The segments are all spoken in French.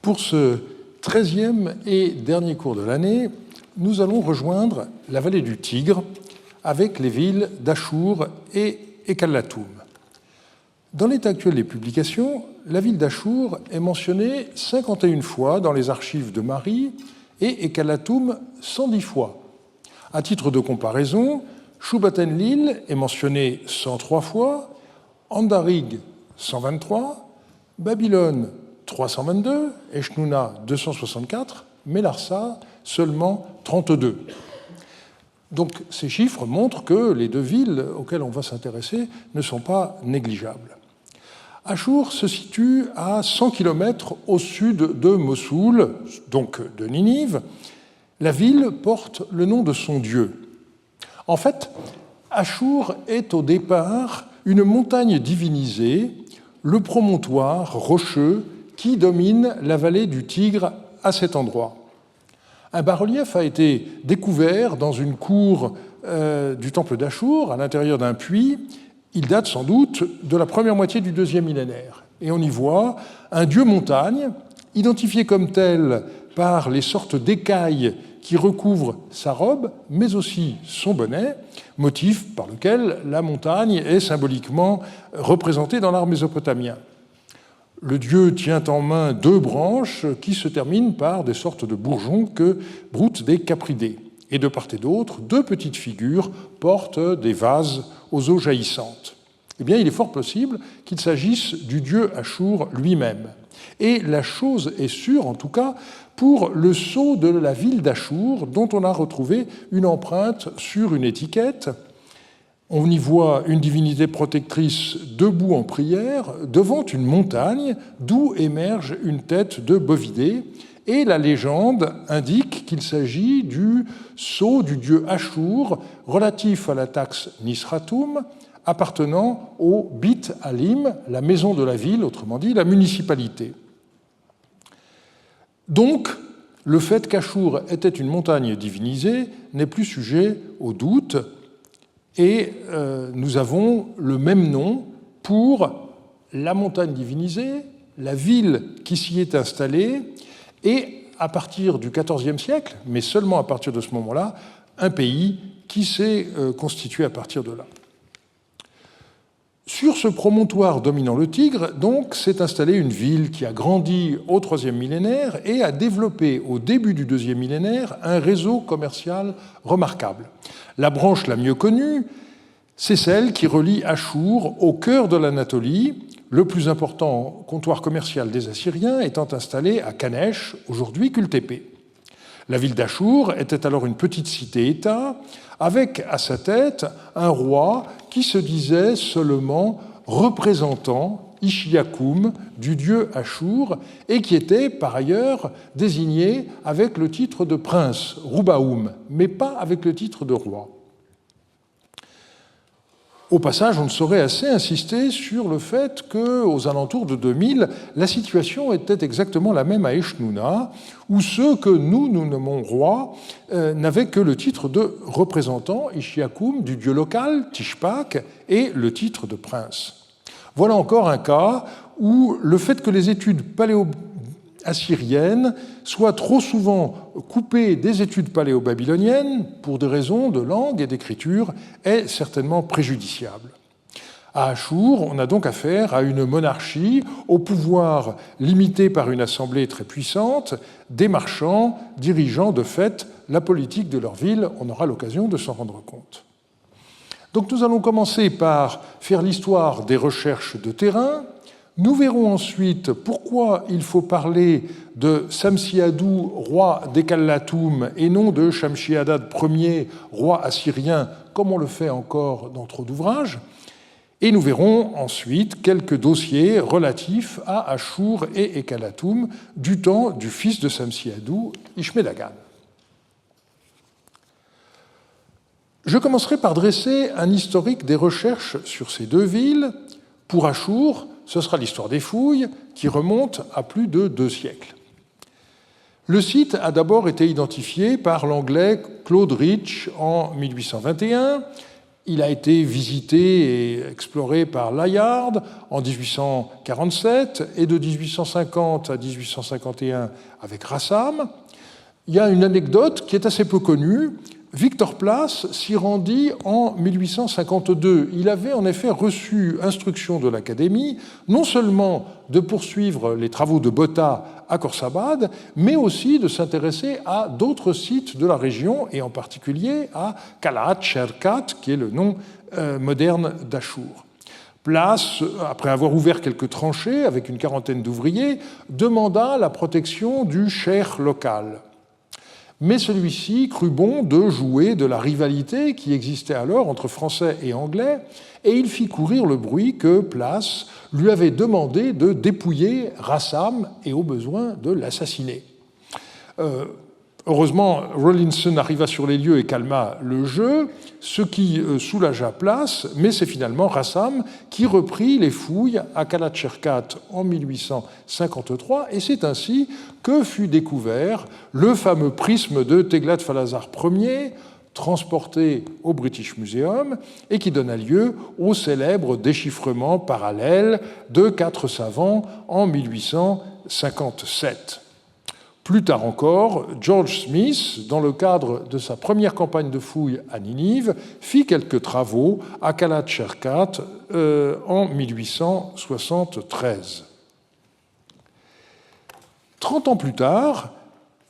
Pour ce 13e et dernier cours de l'année, nous allons rejoindre la vallée du Tigre avec les villes d'Achour et Ekallatoum. Dans l'état actuel des publications, la ville d'Achour est mentionnée 51 fois dans les archives de Mari et Ekallatoum 110 fois. À titre de comparaison, Shubaten-Lil est mentionné 103 fois, Andarig 123, Babylone 322, Eshnouna 264, mais Larsa seulement 32. Donc ces chiffres montrent que les deux villes auxquelles on va s'intéresser ne sont pas négligeables. Achour se situe à 100 km au sud de Mossoul, donc de Ninive. La ville porte le nom de son dieu. En fait, Achour est au départ une montagne divinisée, le promontoire rocheux qui domine la vallée du Tigre à cet endroit. Un bas-relief a été découvert dans une cour du temple d'Achour, à l'intérieur d'un puits. Il date sans doute de la première moitié du deuxième millénaire. Et on y voit un dieu montagne, identifié comme tel par les sortes d'écailles qui recouvrent sa robe, mais aussi son bonnet, motif par lequel la montagne est symboliquement représentée dans l'art mésopotamien. Le dieu tient en main deux branches qui se terminent par des sortes de bourgeons que broutent des capridés. Et de part et d'autre, deux petites figures portent des vases aux eaux jaillissantes. Eh bien, il est fort possible qu'il s'agisse du dieu Achour lui-même. Et la chose est sûre, en tout cas, pour le sceau de la ville d'Achour, dont on a retrouvé une empreinte sur une étiquette. On y voit une divinité protectrice debout en prière devant une montagne d'où émerge une tête de bovidé. Et la légende indique qu'il s'agit du sceau du dieu Achour relatif à la taxe Nisratum appartenant au Bit Alim, la maison de la ville, autrement dit la municipalité. Donc, le fait qu'Achour était une montagne divinisée n'est plus sujet au doute. Et nous avons le même nom pour la montagne divinisée, la ville qui s'y est installée, et à partir du XIVe siècle, mais seulement à partir de ce moment-là, un pays qui s'est constitué à partir de là. Sur ce promontoire dominant le Tigre, donc, s'est installée une ville qui a grandi au IIIe millénaire et a développé au début du IIe millénaire un réseau commercial remarquable. La branche la mieux connue, c'est celle qui relie Achour au cœur de l'Anatolie, le plus important comptoir commercial des Assyriens étant installé à Kanesh, aujourd'hui Kultepe. La ville d'Achour était alors une petite cité-État, avec à sa tête un roi qui se disait seulement représentant Ishiakum du dieu Achour et qui était par ailleurs désigné avec le titre de prince, Roubaoum, mais pas avec le titre de roi. Au passage, on ne saurait assez insister sur le fait qu'aux alentours de 2000, la situation était exactement la même à Eshnouna, où ceux que nous nommons rois n'avaient que le titre de représentant, Ishiakum, du dieu local, Tishpak, et le titre de prince. Voilà encore un cas où le fait que les études paléo-assyriennes soient trop souvent coupées des études paléo-babyloniennes, pour des raisons de langue et d'écriture, est certainement préjudiciable. À Achour, on a donc affaire à une monarchie au pouvoir limité par une assemblée très puissante, des marchands dirigeant de fait la politique de leur ville. On aura l'occasion de s'en rendre compte. Donc nous allons commencer par faire l'histoire des recherches de terrain. Nous verrons ensuite pourquoi il faut parler de Samsi-Adou, roi d'Ekallatoum, et non de Shamshi-Adad Ier, roi assyrien, comme on le fait encore dans trop d'ouvrages. Et nous verrons ensuite quelques dossiers relatifs à Achour et Ekallatoum du temps du fils de Samsi-Adou, Ishme-Dagan. Je commencerai par dresser un historique des recherches sur ces deux villes. Pour Achour, ce sera l'histoire des fouilles qui remonte à plus de 2 siècles. Le site a d'abord été identifié par l'anglais Claude Rich en 1821 Il a été visité et exploré par Layard en 1847 et de 1850 à 1851 avec Rassam. Il y a une anecdote qui est assez peu connue. Victor Place s'y rendit en 1852. Il avait en effet reçu instruction de l'Académie, non seulement de poursuivre les travaux de Botta à Khorsabad, mais aussi de s'intéresser à d'autres sites de la région, et en particulier à Kalat Sherkat, qui est le nom moderne d'Achour. Place, après avoir ouvert quelques tranchées avec une quarantaine d'ouvriers, demanda la protection du cheikh local. Mais celui-ci crut bon de jouer de la rivalité qui existait alors entre Français et Anglais, et il fit courir le bruit que Place lui avait demandé de dépouiller Rassam et au besoin de l'assassiner. Heureusement, Rawlinson arriva sur les lieux et calma le jeu, ce qui soulagea Place, mais c'est finalement Rassam qui reprit les fouilles à Kalat Sherkat en 1853, et c'est ainsi que fut découvert le fameux prisme de Teglat-Phalazar Ier, transporté au British Museum, et qui donna lieu au célèbre déchiffrement parallèle de 4 savants en 1857. Plus tard encore, George Smith, dans le cadre de sa première campagne de fouilles à Ninive, fit quelques travaux à Kalat Sherkat en 1873. 30 ans plus tard,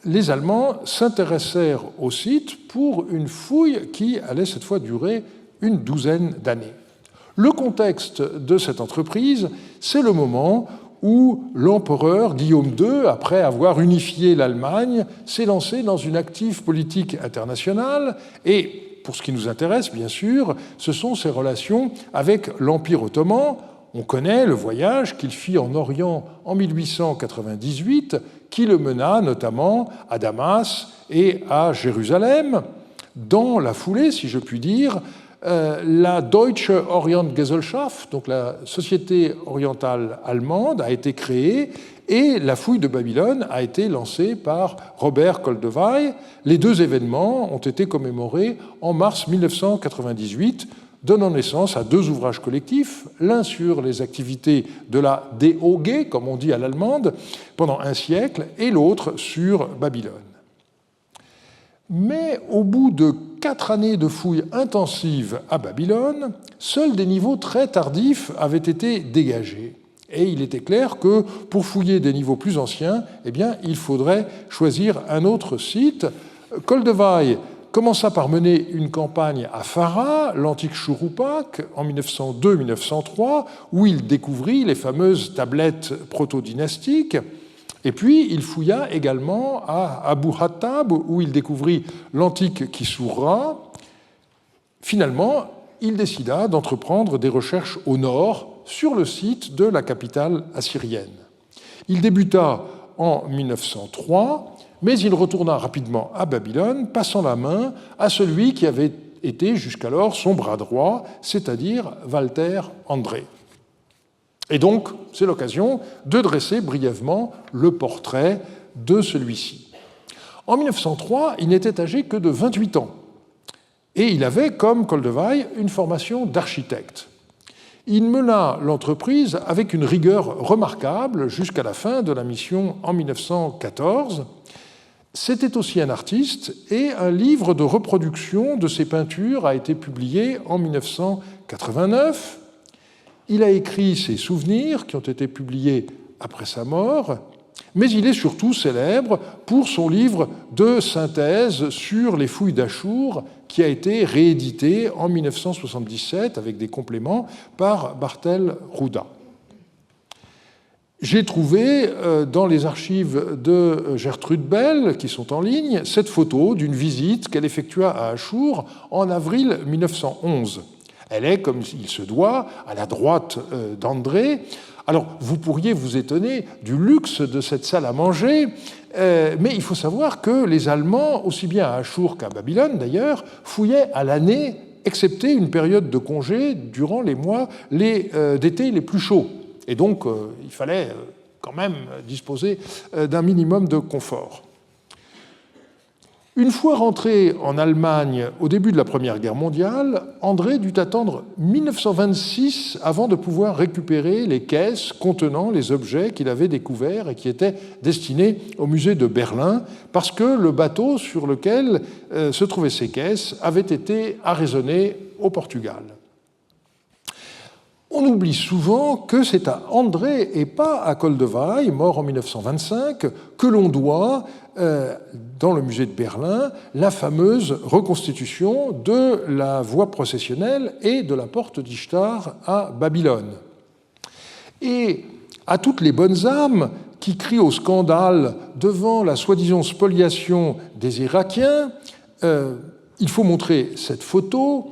les Allemands s'intéressèrent au site pour une fouille qui allait cette fois durer une douzaine d'années. Le contexte de cette entreprise, c'est le moment où l'empereur Guillaume II, après avoir unifié l'Allemagne, s'est lancé dans une active politique internationale. Et pour ce qui nous intéresse, bien sûr, ce sont ses relations avec l'Empire ottoman. On connaît le voyage qu'il fit en Orient en 1898, qui le mena notamment à Damas et à Jérusalem. Dans la foulée, si je puis dire, la Deutsche Orientgesellschaft, donc la Société orientale allemande, a été créée et la fouille de Babylone a été lancée par Robert Koldewey. Les deux événements ont été commémorés en mars 1998, donnant naissance à deux ouvrages collectifs, l'un sur les activités de la DOG, comme on dit à l'allemande, pendant un siècle, et l'autre sur Babylone. Mais au bout de 4 années de fouilles intensives à Babylone, seuls des niveaux très tardifs avaient été dégagés. Et il était clair que pour fouiller des niveaux plus anciens, eh bien, il faudrait choisir un autre site. Koldewey commença par mener une campagne à Farah, l'antique Shuruppak, en 1902-1903, où il découvrit les fameuses tablettes proto-dynastiques. Et puis, il fouilla également à Abu Hattab, où il découvrit l'antique Kisurra. Finalement, il décida d'entreprendre des recherches au nord, sur le site de la capitale assyrienne. Il débuta en 1903, mais il retourna rapidement à Babylone, passant la main à celui qui avait été jusqu'alors son bras droit, c'est-à-dire Walter André. Et donc, c'est l'occasion de dresser brièvement le portrait de celui-ci. En 1903, il n'était âgé que de 28 ans, et il avait, comme Koldewey, une formation d'architecte. Il mena l'entreprise avec une rigueur remarquable jusqu'à la fin de la mission en 1914. C'était aussi un artiste, et un livre de reproduction de ses peintures a été publié en 1989. Il a écrit ses souvenirs qui ont été publiés après sa mort, mais il est surtout célèbre pour son livre de synthèse sur les fouilles d'Achour qui a été réédité en 1977 avec des compléments par Bartel Rouda. J'ai trouvé dans les archives de Gertrude Bell, qui sont en ligne, cette photo d'une visite qu'elle effectua à Achour en avril 1911. Elle est, comme il se doit, à la droite d'André. Alors, vous pourriez vous étonner du luxe de cette salle à manger, mais il faut savoir que les Allemands, aussi bien à Achour qu'à Babylone d'ailleurs, fouillaient à l'année, excepté une période de congé durant les mois d'été les plus chauds. Et donc, il fallait quand même disposer d'un minimum de confort. Une fois rentré en Allemagne au début de la Première Guerre mondiale, André dut attendre 1926 avant de pouvoir récupérer les caisses contenant les objets qu'il avait découverts et qui étaient destinés au musée de Berlin, parce que le bateau sur lequel se trouvaient ces caisses avait été arraisonné au Portugal. On oublie souvent que c'est à André et pas à Koldewey, mort en 1925, que l'on doit, dans le musée de Berlin, la fameuse reconstitution de la voie processionnelle et de la porte d'Ishtar à Babylone. Et à toutes les bonnes âmes qui crient au scandale devant la soi-disant spoliation des Irakiens, il faut montrer cette photo.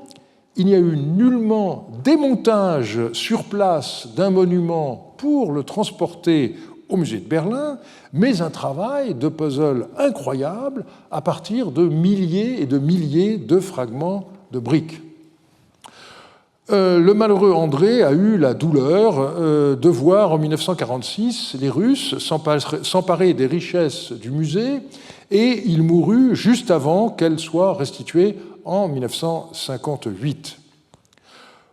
Il n'y a eu nullement démontage sur place d'un monument pour le transporter au musée de Berlin, mais un travail de puzzle incroyable à partir de milliers et de milliers de fragments de briques. Le malheureux André a eu la douleur de voir en 1946 les Russes s'emparer des richesses du musée, et il mourut juste avant qu'elles soient restituées en 1958.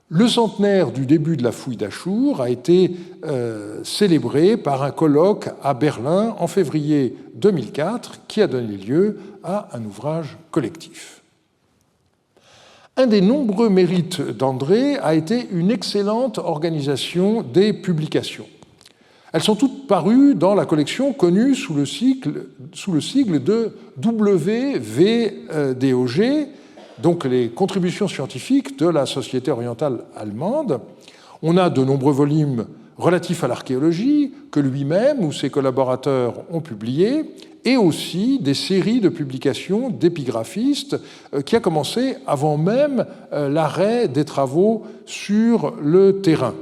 Le centenaire du début de la fouille d'Achour a été célébré par un colloque à Berlin en février 2004 qui a donné lieu à un ouvrage collectif. Un des nombreux mérites d'André a été une excellente organisation des publications. Elles sont toutes parues dans la collection connue sous le sigle de WVDOG, donc les contributions scientifiques de la Société orientale allemande. On a de nombreux volumes relatifs à l'archéologie que lui-même ou ses collaborateurs ont publiés, et aussi des séries de publications d'épigraphistes qui a commencé avant même l'arrêt des travaux sur le terrain.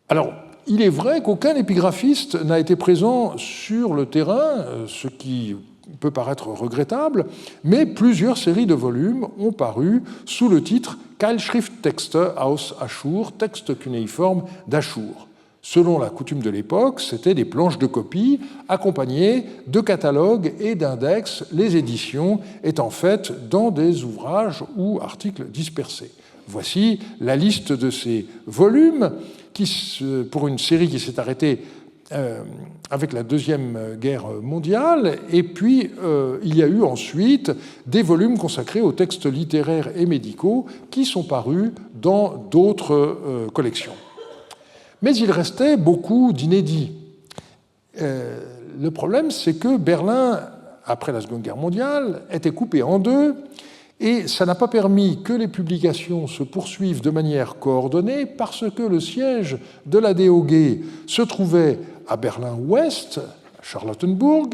Alors, il est vrai qu'aucun épigraphiste n'a été présent sur le terrain, ce qui peut paraître regrettable, mais plusieurs séries de volumes ont paru sous le titre Keilschrifttexte aus Aschur, texte cunéiforme d'Achour. Selon la coutume de l'époque, c'était des planches de copie accompagnées de catalogues et d'index, les éditions étant faites dans des ouvrages ou articles dispersés. Voici la liste de ces volumes pour une série qui s'est arrêtée avec la Deuxième Guerre mondiale, et puis il y a eu ensuite des volumes consacrés aux textes littéraires et médicaux qui sont parus dans d'autres collections. Mais il restait beaucoup d'inédits. Le problème, c'est que Berlin, après la Seconde Guerre mondiale, était coupé en deux, et ça n'a pas permis que les publications se poursuivent de manière coordonnée parce que le siège de la DOG se trouvait à Berlin-Ouest, à Charlottenburg,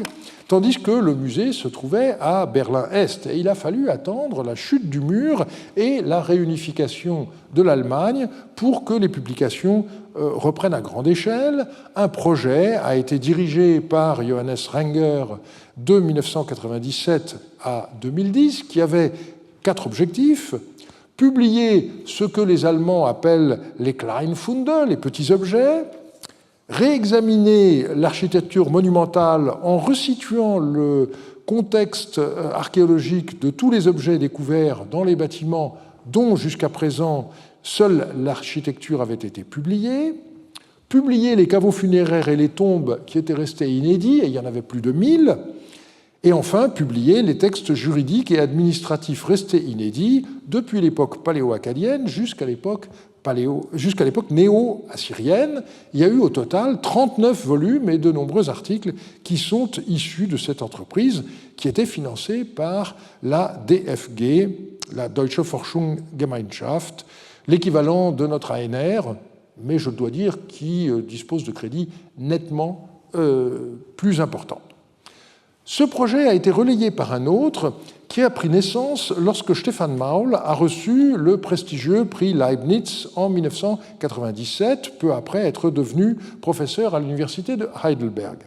tandis que le musée se trouvait à Berlin-Est. Et il a fallu attendre la chute du mur et la réunification de l'Allemagne pour que les publications reprennent à grande échelle. Un projet a été dirigé par Johannes Renger de 1997 à 2010, qui avait 4 objectifs: publier ce que les Allemands appellent les Kleinfunde, les petits objets, réexaminer l'architecture monumentale en resituant le contexte archéologique de tous les objets découverts dans les bâtiments dont jusqu'à présent seule l'architecture avait été publiée, publier les caveaux funéraires et les tombes qui étaient restés inédits, et il y en avait plus de 1000, et enfin publier les textes juridiques et administratifs restés inédits depuis l'époque paléo-akkadienne jusqu'à l'époque néo-assyrienne. Il y a eu au total 39 volumes et de nombreux articles qui sont issus de cette entreprise qui était financée par la DFG, la Deutsche Forschungsgemeinschaft, l'équivalent de notre ANR, mais je dois dire qui dispose de crédits nettement plus importants. Ce projet a été relayé par un autre qui a pris naissance lorsque Stefan Maul a reçu le prestigieux prix Leibniz en 1997, peu après être devenu professeur à l'université de Heidelberg.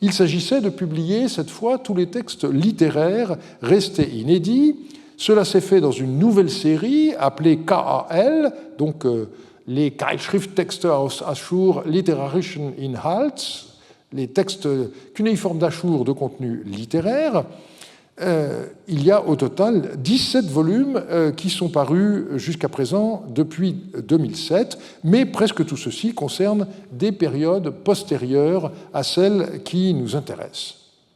Il s'agissait de publier cette fois tous les textes littéraires restés inédits. Cela s'est fait dans une nouvelle série appelée KAL, donc les Keilschrifttexte aus Aschur literarischen Inhalts, les textes cunéiformes d'Achour de contenu littéraire. il y a au total 17 volumes qui sont parus jusqu'à présent depuis 2007, mais presque tout ceci concerne des périodes postérieures à celles qui nous intéressent.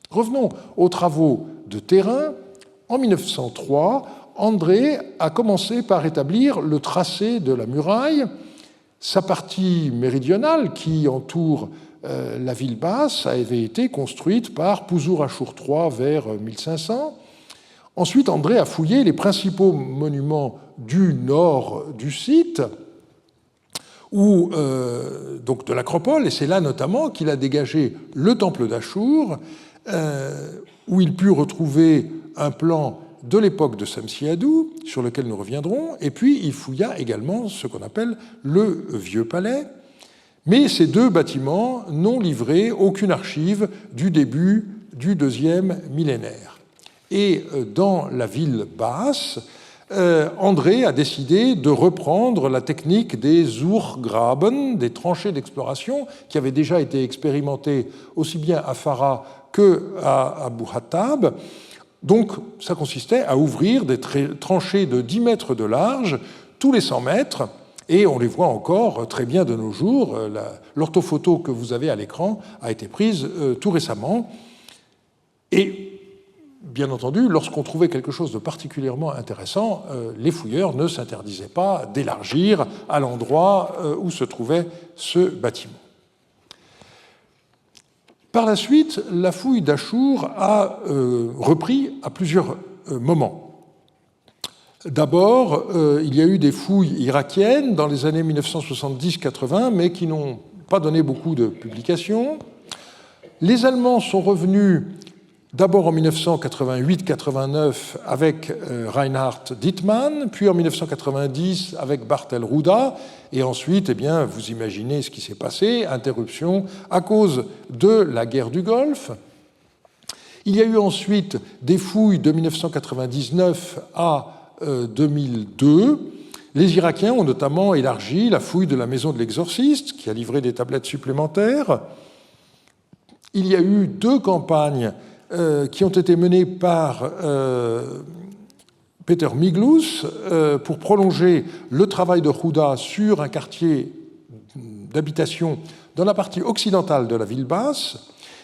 Revenons aux travaux de terrain. En 1903, André a commencé par établir le tracé de la muraille. Sa partie méridionale, qui entoure la ville basse, avait été construite par Puzur-Ashur III vers 1500. Ensuite, André a fouillé les principaux monuments du nord du site, donc de l'acropole, et c'est là notamment qu'il a dégagé le temple d'Ashur, où il put retrouver un plan de l'époque de Samsiadou, sur lequel nous reviendrons, et puis il fouilla également ce qu'on appelle le Vieux Palais. Mais ces deux bâtiments n'ont livré aucune archive du début du deuxième millénaire. Et dans la ville basse, André a décidé de reprendre la technique des Urgraben, des tranchées d'exploration, qui avaient déjà été expérimentées aussi bien à Farah qu'à Abu Hattab. Donc, ça consistait à ouvrir des tranchées de 10 mètres de large tous les 100 mètres, et on les voit encore très bien de nos jours. L'orthophoto que vous avez à l'écran a été prise tout récemment. Et, bien entendu, lorsqu'on trouvait quelque chose de particulièrement intéressant, les fouilleurs ne s'interdisaient pas d'élargir à l'endroit où se trouvait ce bâtiment. Par la suite, la fouille d'Ashur a repris à plusieurs moments. D'abord, il y a eu des fouilles irakiennes dans les années 1970-80, mais qui n'ont pas donné beaucoup de publications. Les Allemands sont revenus d'abord en 1988-89 avec Reinhard Dittmann, puis en 1990 avec Bartel Ruda, et ensuite, eh bien, vous imaginez ce qui s'est passé, interruption à cause de la guerre du Golfe. Il y a eu ensuite des fouilles de 1999 à 2002. Les Irakiens ont notamment élargi la fouille de la maison de l'exorciste, qui a livré des tablettes supplémentaires. Il y a eu 2 campagnes qui ont été menées par Peter Miglus pour prolonger le travail de Ruda sur un quartier d'habitation dans la partie occidentale de la ville basse.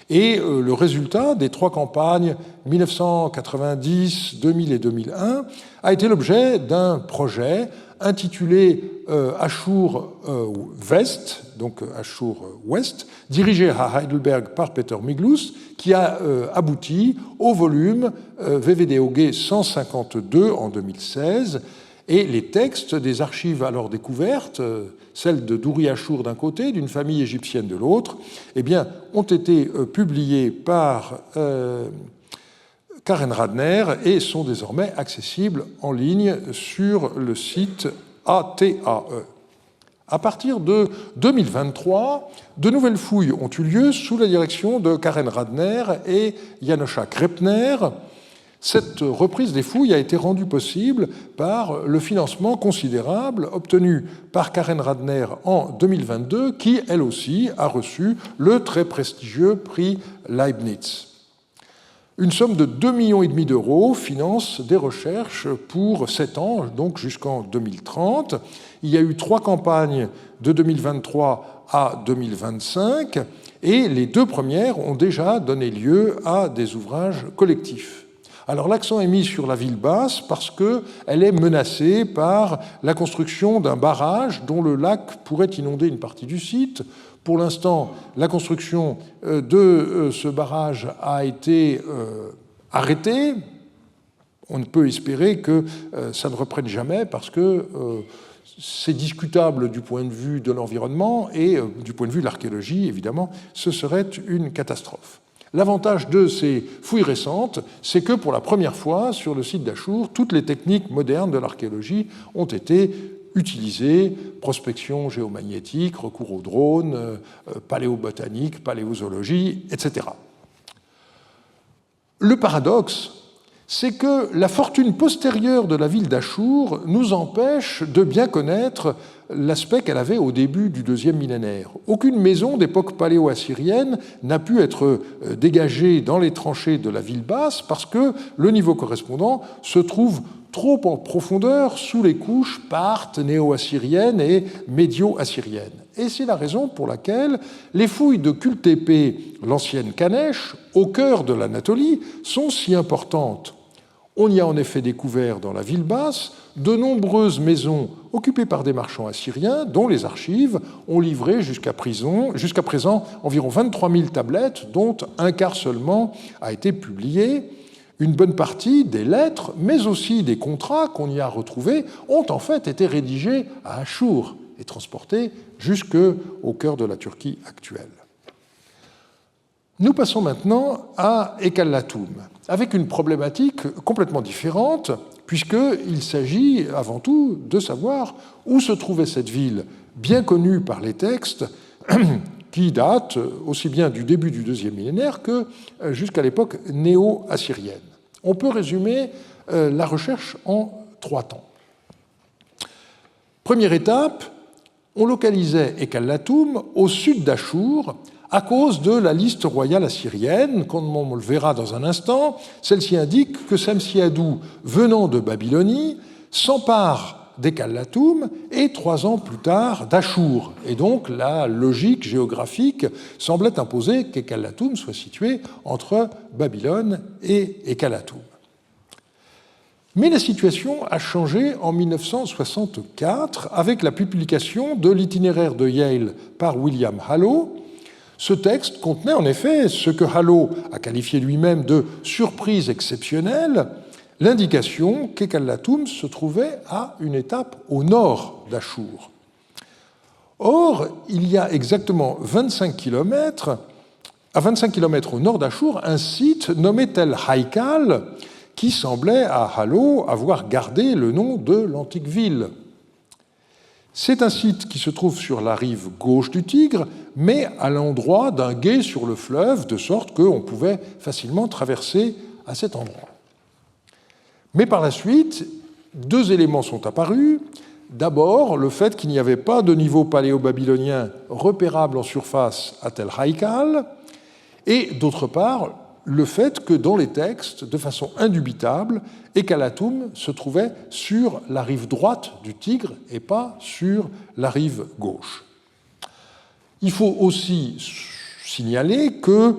Et le résultat des 3 campagnes 1990, 2000 et 2001 a été l'objet d'un projet intitulé Ashur West, donc Ashur Ouest, dirigé à Heidelberg par Peter Miglus, qui a abouti au volume VVDOG 152 en 2016. Et les textes des archives alors découvertes, celles de Douri Ashur d'un côté, d'une famille égyptienne de l'autre, eh bien, ont été publiés par Karen Radner et sont désormais accessibles en ligne sur le site ATAE. À partir de 2023, de nouvelles fouilles ont eu lieu sous la direction de Karen Radner et Janosza Krepner. Cette reprise des fouilles a été rendue possible par le financement considérable obtenu par Karen Radner en 2022, qui, elle aussi, a reçu le très prestigieux prix Leibniz. Une somme de 2,5 millions d'euros finance des recherches pour 7 ans, donc jusqu'en 2030. Il y a eu 3 campagnes de 2023 à 2025, et les 2 premières ont déjà donné lieu à des ouvrages collectifs. Alors l'accent est mis sur la ville basse parce qu'elle est menacée par la construction d'un barrage dont le lac pourrait inonder une partie du site. Pour l'instant, la construction de ce barrage a été arrêtée. On ne peut espérer que ça ne reprenne jamais parce que c'est discutable du point de vue de l'environnement et du point de vue de l'archéologie, évidemment, ce serait une catastrophe. L'avantage de ces fouilles récentes, c'est que pour la première fois, sur le site d'Ashur, toutes les techniques modernes de l'archéologie ont été utilisées, prospection géomagnétique, recours aux drones, paléobotanique, paléozoologie, etc. Le paradoxe, c'est que la fortune postérieure de la ville d'Achour nous empêche de bien connaître l'aspect qu'elle avait au début du deuxième millénaire. Aucune maison d'époque paléo-assyrienne n'a pu être dégagée dans les tranchées de la ville basse parce que le niveau correspondant se trouve trop en profondeur sous les couches parthes, néo-assyriennes et médio-assyriennes. Et c'est la raison pour laquelle les fouilles de Kültepe, l'ancienne Kanesh, au cœur de l'Anatolie, sont si importantes. On y a en effet découvert dans la ville basse de nombreuses maisons occupées par des marchands assyriens dont les archives ont livré jusqu'à présent environ 23 000 tablettes, dont un quart seulement a été publié. Une bonne partie des lettres, mais aussi des contrats qu'on y a retrouvés, ont en fait été rédigés à Achour et transportés jusqu'au cœur de la Turquie actuelle. Nous passons maintenant à Ekallatoum, avec une problématique complètement différente, puisqu'il s'agit avant tout de savoir où se trouvait cette ville, bien connue par les textes, qui date aussi bien du début du deuxième millénaire que jusqu'à l'époque néo-assyrienne. On peut résumer la recherche en 3 temps. Première étape, on localisait Ekallatoum au sud d'Achour, à cause de la liste royale assyrienne, comme on le verra dans un instant. Celle-ci indique que Samsiadou, venant de Babylonie, s'empare d'Ekallatoum et 3 ans plus tard d'Achour. Et donc la logique géographique semblait imposer qu'Ekallatoum soit situé entre Babylone et Ekallatoum. Mais la situation a changé en 1964 avec la publication de l'itinéraire de Yale par William Hallo. Ce texte contenait en effet ce que Hallo a qualifié lui-même de surprise exceptionnelle, l'indication qu'Ekallatoum se trouvait à une étape au nord d'Achour. Or, il y a exactement 25 km, à 25 km au nord d'Achour, un site nommé Tel Haïkal, qui semblait à Hallo avoir gardé le nom de l'antique ville. C'est un site qui se trouve sur la rive gauche du Tigre, mais à l'endroit d'un gué sur le fleuve, de sorte qu'on pouvait facilement traverser à cet endroit. Mais par la suite, 2 éléments sont apparus. D'abord, le fait qu'il n'y avait pas de niveau paléo-babylonien repérable en surface à Tel Haïkal, et d'autre part, le fait que dans les textes, de façon indubitable, Ekallatoum se trouvait sur la rive droite du Tigre et pas sur la rive gauche. Il faut aussi signaler que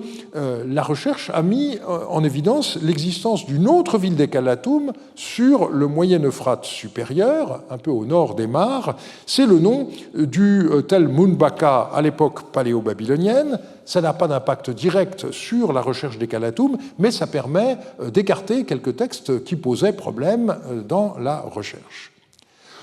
la recherche a mis en évidence l'existence d'une autre ville d'Ekallatoum sur le Moyen-Euphrate supérieur, un peu au nord des mares. C'est le nom du Tel Munbaka à l'époque paléo-babylonienne. Ça n'a pas d'impact direct sur la recherche d'Ekallatoum, mais ça permet d'écarter quelques textes qui posaient problème dans la recherche.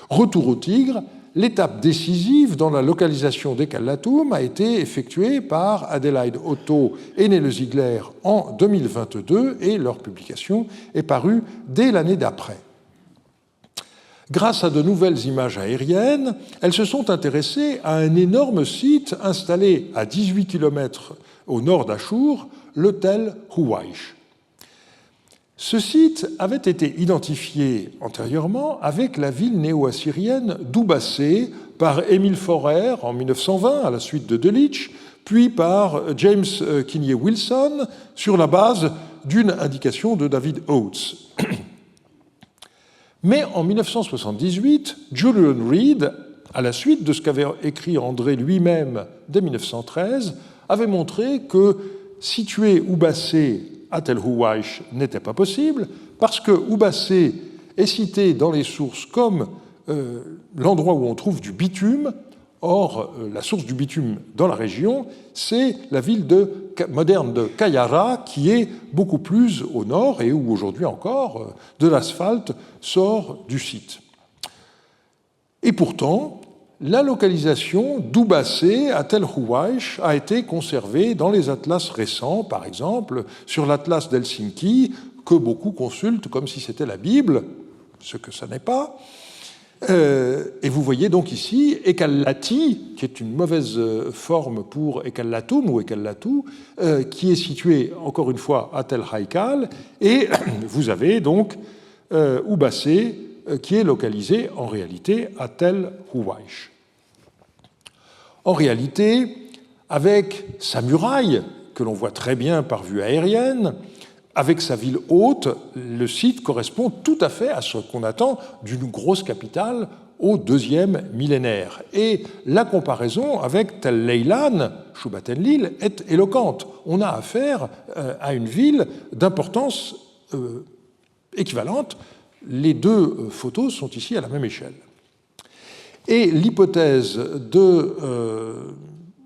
Retour au Tigre. L'étape décisive dans la localisation d'Ekallatoum a été effectuée par Adelaide Otto et Nele Ziegler en 2022 et leur publication est parue dès l'année d'après. Grâce à de nouvelles images aériennes, elles se sont intéressées à un énorme site installé à 18 km au nord d'Achour, le Tel Huwaish. Ce site avait été identifié antérieurement avec la ville néo-assyrienne d'Oubassé par Émile Forer en 1920 à la suite de Delitzsch, puis par James Kinney Wilson sur la base d'une indication de David Oates. Mais en 1978, Julian Reed, à la suite de ce qu'avait écrit André lui-même dès 1913, avait montré que situer Oubassé à Tel Huwaish n'était pas possible, parce que Oubassé est cité dans les sources comme l'endroit où on trouve du bitume. Or, la source du bitume dans la région, c'est la ville moderne de Kayara, qui est beaucoup plus au nord et où aujourd'hui encore de l'asphalte sort du site. Et pourtant, la localisation d'Oubassé à Tel Huwaish a été conservée dans les atlas récents, par exemple sur l'atlas d'Helsinki, que beaucoup consultent comme si c'était la Bible, ce que ça n'est pas. Et vous voyez donc ici Ekallati, qui est une mauvaise forme pour Ekallatum ou Ekallatu, qui est situé encore une fois à Tel Haikal, et vous avez donc Ubassé, qui est localisé en réalité à Tel Huwaish. En réalité, avec sa muraille, que l'on voit très bien par vue aérienne, avec sa ville haute, le site correspond tout à fait à ce qu'on attend d'une grosse capitale au deuxième millénaire. Et la comparaison avec Tel Leilan, Shubat Enlil, est éloquente. On a affaire à une ville d'importance équivalente. Les deux photos sont ici à la même échelle. Et l'hypothèse de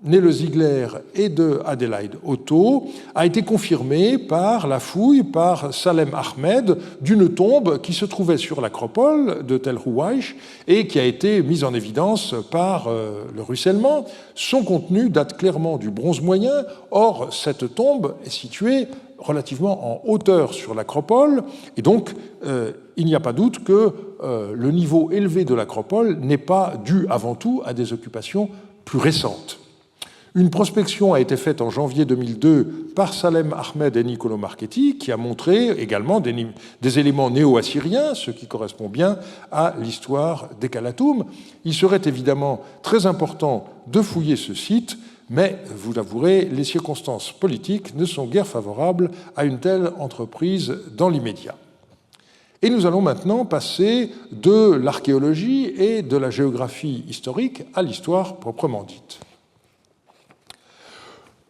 Nele Ziegler et de Adelaide Otto a été confirmée par la fouille par Salem Ahmed d'une tombe qui se trouvait sur l'acropole de Tel Huwaish et qui a été mise en évidence par le ruissellement. Son contenu date clairement du Bronze moyen. Or, cette tombe est située relativement en hauteur sur l'acropole, et donc il n'y a pas doute que le niveau élevé de l'acropole n'est pas dû avant tout à des occupations plus récentes. Une prospection a été faite en janvier 2002 par Salem Ahmed et Niccolò Marchetti, qui a montré également des éléments néo-assyriens, ce qui correspond bien à l'histoire d'Ekalatum. Il serait évidemment très important de fouiller ce site, mais vous l'avouerez, les circonstances politiques ne sont guère favorables à une telle entreprise dans l'immédiat. Et nous allons maintenant passer de l'archéologie et de la géographie historique à l'histoire proprement dite.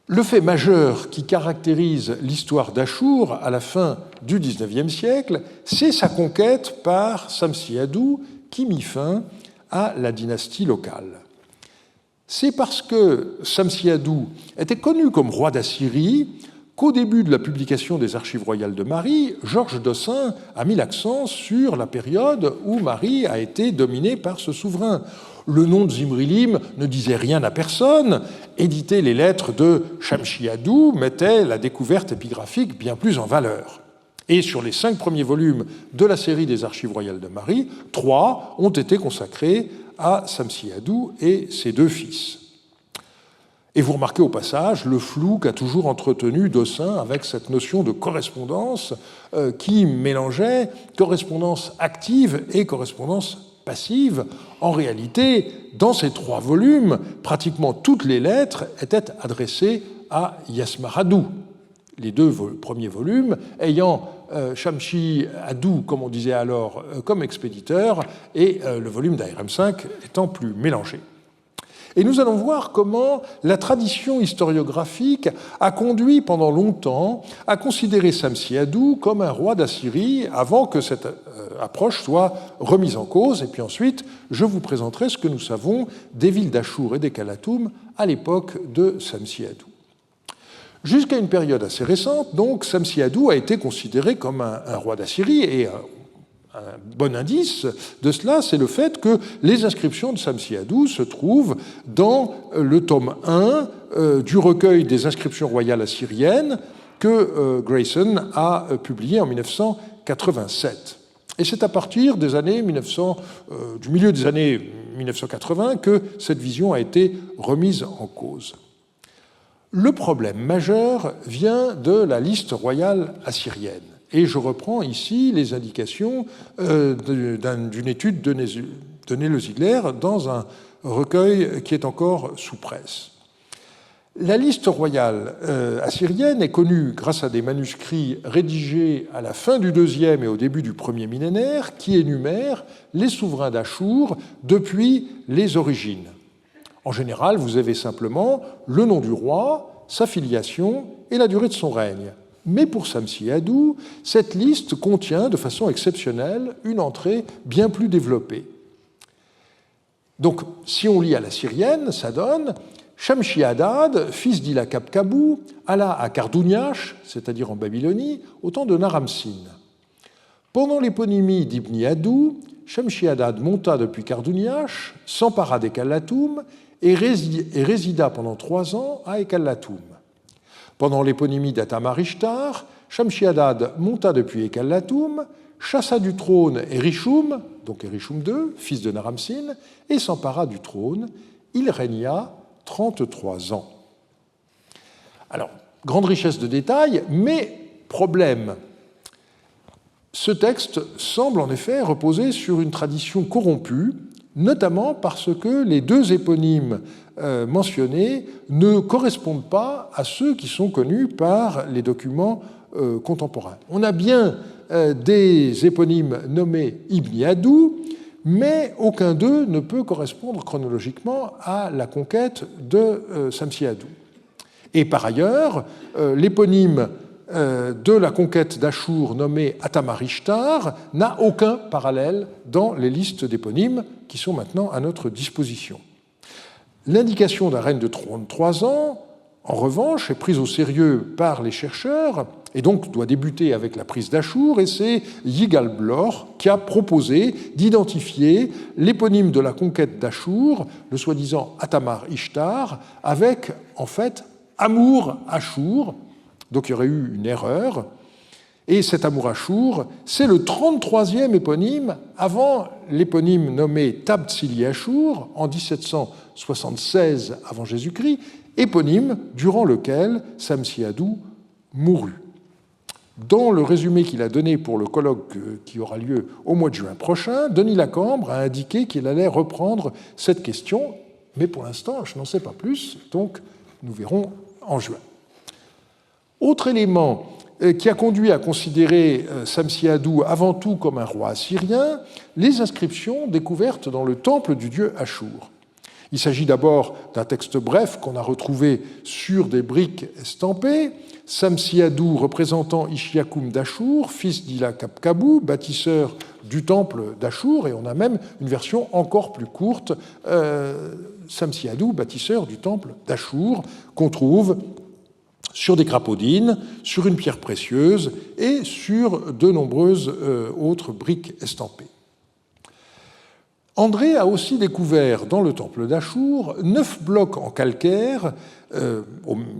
Le fait majeur qui caractérise l'histoire d'Achour à la fin du XIXe siècle, c'est sa conquête par Samsi-Adou qui mit fin à la dynastie locale. C'est parce que Samsi-Adou était connu comme roi d'Assyrie qu'au début de la publication des Archives royales de Marie, Georges Dossin a mis l'accent sur la période où Marie a été dominée par ce souverain. Le nom de Zimrilim ne disait rien à personne. Éditer les lettres de Shamshi-Adou mettait la découverte épigraphique bien plus en valeur. Et sur les 5 premiers volumes de la série des Archives royales de Marie, 3 ont été consacrés à Samsi-Adou et ses 2 fils. Et vous remarquez au passage le flou qu'a toujours entretenu Dossin avec cette notion de correspondance qui mélangeait correspondance active et correspondance passive. En réalité, dans ces 3 volumes, pratiquement toutes les lettres étaient adressées à Yasmaradou. Les 2 premiers volumes ayant Shamshi-Adou, comme on disait alors, comme expéditeur, et le volume d'ARM5 étant plus mélangé. Et nous allons voir comment la tradition historiographique a conduit pendant longtemps à considérer Samsi-Adou comme un roi d'Assyrie avant que cette approche soit remise en cause. Et puis ensuite, je vous présenterai ce que nous savons des villes d'Achour et d'Ekalatum à l'époque de Samsi-Adou. Jusqu'à une période assez récente, donc, Samsi-Adou a été considéré comme un roi d'Assyrie et un bon indice de cela, c'est le fait que les inscriptions de Samsi-Adou se trouvent dans le tome 1 du recueil des inscriptions royales assyriennes que Grayson a publié en 1987. Et c'est à partir des années du milieu des années 1980 que cette vision a été remise en cause. Le problème majeur vient de la liste royale assyrienne. Et je reprends ici les indications d'une étude de Nele Ziegler dans un recueil qui est encore sous presse. La liste royale assyrienne est connue grâce à des manuscrits rédigés à la fin du deuxième et au début du premier millénaire qui énumèrent les souverains d'Achour depuis les origines. En général, vous avez simplement le nom du roi, sa filiation et la durée de son règne. Mais pour Samsi-Adou, cette liste contient de façon exceptionnelle une entrée bien plus développée. Donc, si on lit à la syrienne, ça donne Shamshi-Adad, fils d'Ila-Kabkabou, alla à Kardouniash, c'est-à-dire en Babylonie, au temps de Naram-Sin. Pendant l'éponymie d'Ibni-Adou, Shamshi-Adad monta depuis Kardouniash, s'empara d'Ekalatum et résida pendant 3 ans à Ekalatum. Pendant l'éponymie d'Atamar-Ishtar, Shamshi-Adad monta depuis Ekalatum, chassa du trône Erichum, donc Erichum II, fils de Naram-Sin, et s'empara du trône. Il régna 33 ans. Alors, grande richesse de détails, mais problème. Ce texte semble en effet reposer sur une tradition corrompue, notamment parce que les deux éponymes mentionnés ne correspondent pas à ceux qui sont connus par les documents contemporains. On a bien des éponymes nommés Ibn Yadou, mais aucun d'eux ne peut correspondre chronologiquement à la conquête de Samsi-Adou. Et par ailleurs, l'éponyme de la conquête d'Achour nommé Atamar-Ishtar n'a aucun parallèle dans les listes d'éponymes qui sont maintenant à notre disposition. L'indication d'un règne de 33 ans, en revanche, est prise au sérieux par les chercheurs et donc doit débuter avec la prise d'Achour, et c'est Yigal Blor qui a proposé d'identifier l'éponyme de la conquête d'Achour, le soi-disant Atamar-Ishtar, avec en fait Amour-Achour. Donc il y aurait eu une erreur. Et cet Amour-Achour, c'est le 33e éponyme avant l'éponyme nommé Tab-Tsili-Achour en 1776 avant Jésus-Christ, éponyme durant lequel Samsi-Adou mourut. Dans le résumé qu'il a donné pour le colloque qui aura lieu au mois de juin prochain, Denis Lacambre a indiqué qu'il allait reprendre cette question, mais pour l'instant, je n'en sais pas plus, donc nous verrons en juin. Autre élément qui a conduit à considérer Samsi-Adou avant tout comme un roi assyrien, les inscriptions découvertes dans le temple du dieu Achour. Il s'agit d'abord d'un texte bref qu'on a retrouvé sur des briques estampées. Samsi-Adou représentant Ishiakum d'Achour, fils d'Ila-Kabkabu, bâtisseur du temple d'Achour, et on a même une version encore plus courte, Samsi-Adou, bâtisseur du temple d'Achour, qu'on trouve sur des crapaudines, sur une pierre précieuse et sur de nombreuses autres briques estampées. André a aussi découvert dans le temple d'Achour 9 blocs en calcaire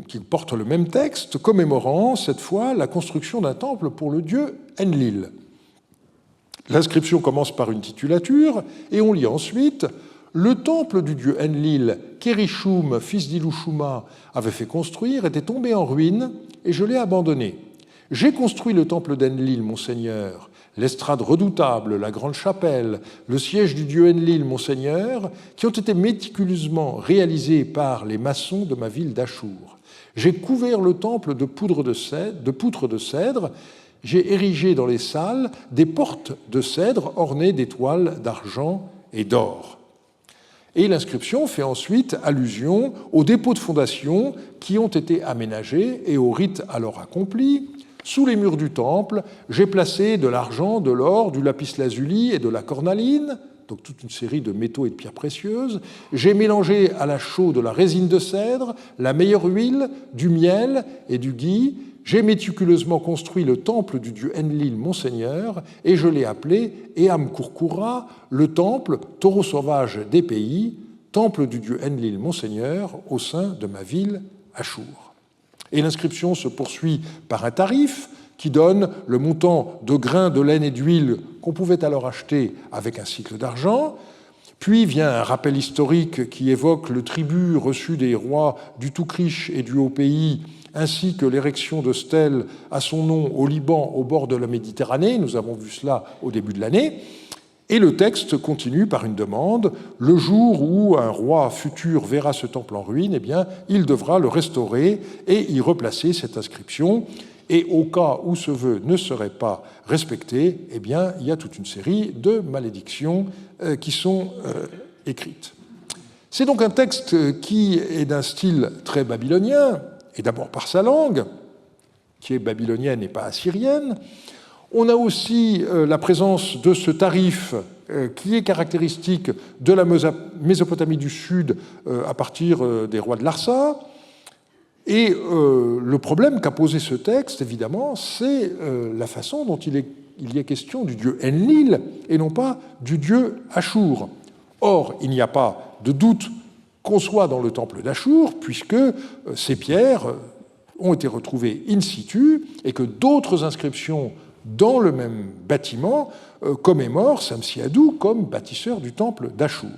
qui portent le même texte, commémorant cette fois la construction d'un temple pour le dieu Enlil. L'inscription commence par une titulature et on lit ensuite « Le temple du dieu Enlil, qu'Erichum, fils d'Ilushuma, avait fait construire, était tombé en ruine et je l'ai abandonné. J'ai construit le temple d'Enlil, mon seigneur, l'estrade redoutable, la grande chapelle, le siège du dieu Enlil, mon seigneur, qui ont été méticuleusement réalisés par les maçons de ma ville d'Achour. J'ai couvert le temple de poutres de cèdre, j'ai érigé dans les salles des portes de cèdre ornées d'étoiles d'argent et d'or. » Et l'inscription fait ensuite allusion aux dépôts de fondation qui ont été aménagés et aux rites alors accomplis. Sous les murs du temple, j'ai placé de l'argent, de l'or, du lapis-lazuli et de la cornaline, donc toute une série de métaux et de pierres précieuses. J'ai mélangé à la chaux de la résine de cèdre, la meilleure huile, du miel et du gui. J'ai méticuleusement construit le temple du dieu Enlil, mon seigneur, et je l'ai appelé Eam Kurkura, le temple, taureau sauvage des pays, temple du dieu Enlil, mon seigneur, au sein de ma ville Achour. Et l'inscription se poursuit par un tarif qui donne le montant de grains de laine et d'huile qu'on pouvait alors acheter avec un cycle d'argent. Puis vient un rappel historique qui évoque le tribut reçu des rois du Toukriche et du Haut-Pays, ainsi que l'érection de stèles à son nom au Liban, au bord de la Méditerranée. Nous avons vu cela au début de l'année. Et le texte continue par une demande. Le jour où un roi futur verra ce temple en ruine, eh bien, il devra le restaurer et y replacer cette inscription. Et au cas où ce vœu ne serait pas respecté, eh bien, il y a toute une série de malédictions qui sont écrites. C'est donc un texte qui est d'un style très babylonien, et d'abord par sa langue, qui est babylonienne et pas assyrienne. On a aussi la présence de ce tarif qui est caractéristique de la Mésopotamie du Sud à partir des rois de Larsa. Et le problème qu'a posé ce texte, évidemment, c'est la façon dont il y est question du dieu Enlil et non pas du dieu Achour. Or, il n'y a pas de doute qu'on soit dans le temple d'Achour, puisque ces pierres ont été retrouvées in situ et que d'autres inscriptions dans le même bâtiment, commémore Samsi-Adou comme bâtisseur du temple d'Achour.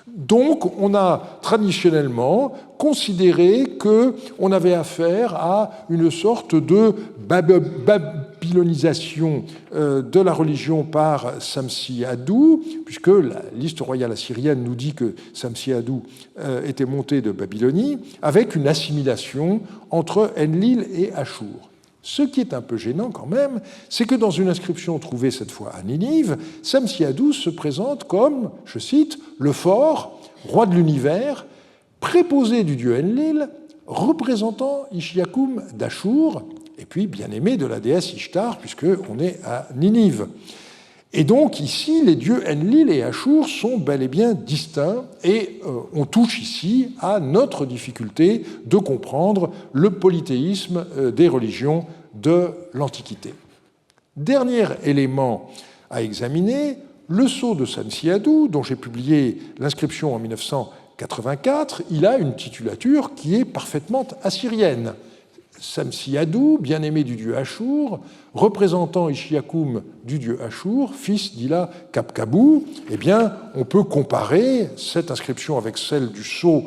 Donc, on a traditionnellement considéré qu'on avait affaire à une sorte de babylonisation de la religion par Samsi-Adou, puisque la liste royale assyrienne nous dit que Samsi-Adou était monté de Babylonie, avec une assimilation entre Enlil et Achour. Ce qui est un peu gênant quand même, c'est que dans une inscription trouvée cette fois à Ninive, Samsi-Adou se présente comme, je cite, le fort, roi de l'univers, préposé du dieu Enlil, représentant Ishiakum d'Achour, et puis bien-aimé de la déesse Ishtar, puisqu'on est à Ninive. Et donc ici, les dieux Enlil et Achour sont bel et bien distincts, et on touche ici à notre difficulté de comprendre le polythéisme des religions de l'Antiquité. Dernier élément à examiner, le sceau de Samsi-Adou, dont j'ai publié l'inscription en 1984, il a une titulature qui est parfaitement assyrienne. Samsi-Adou, bien-aimé du dieu Achour, représentant Ishiakum du dieu Achour, fils d'Ila Kapkabou, eh bien, on peut comparer cette inscription avec celle du sceau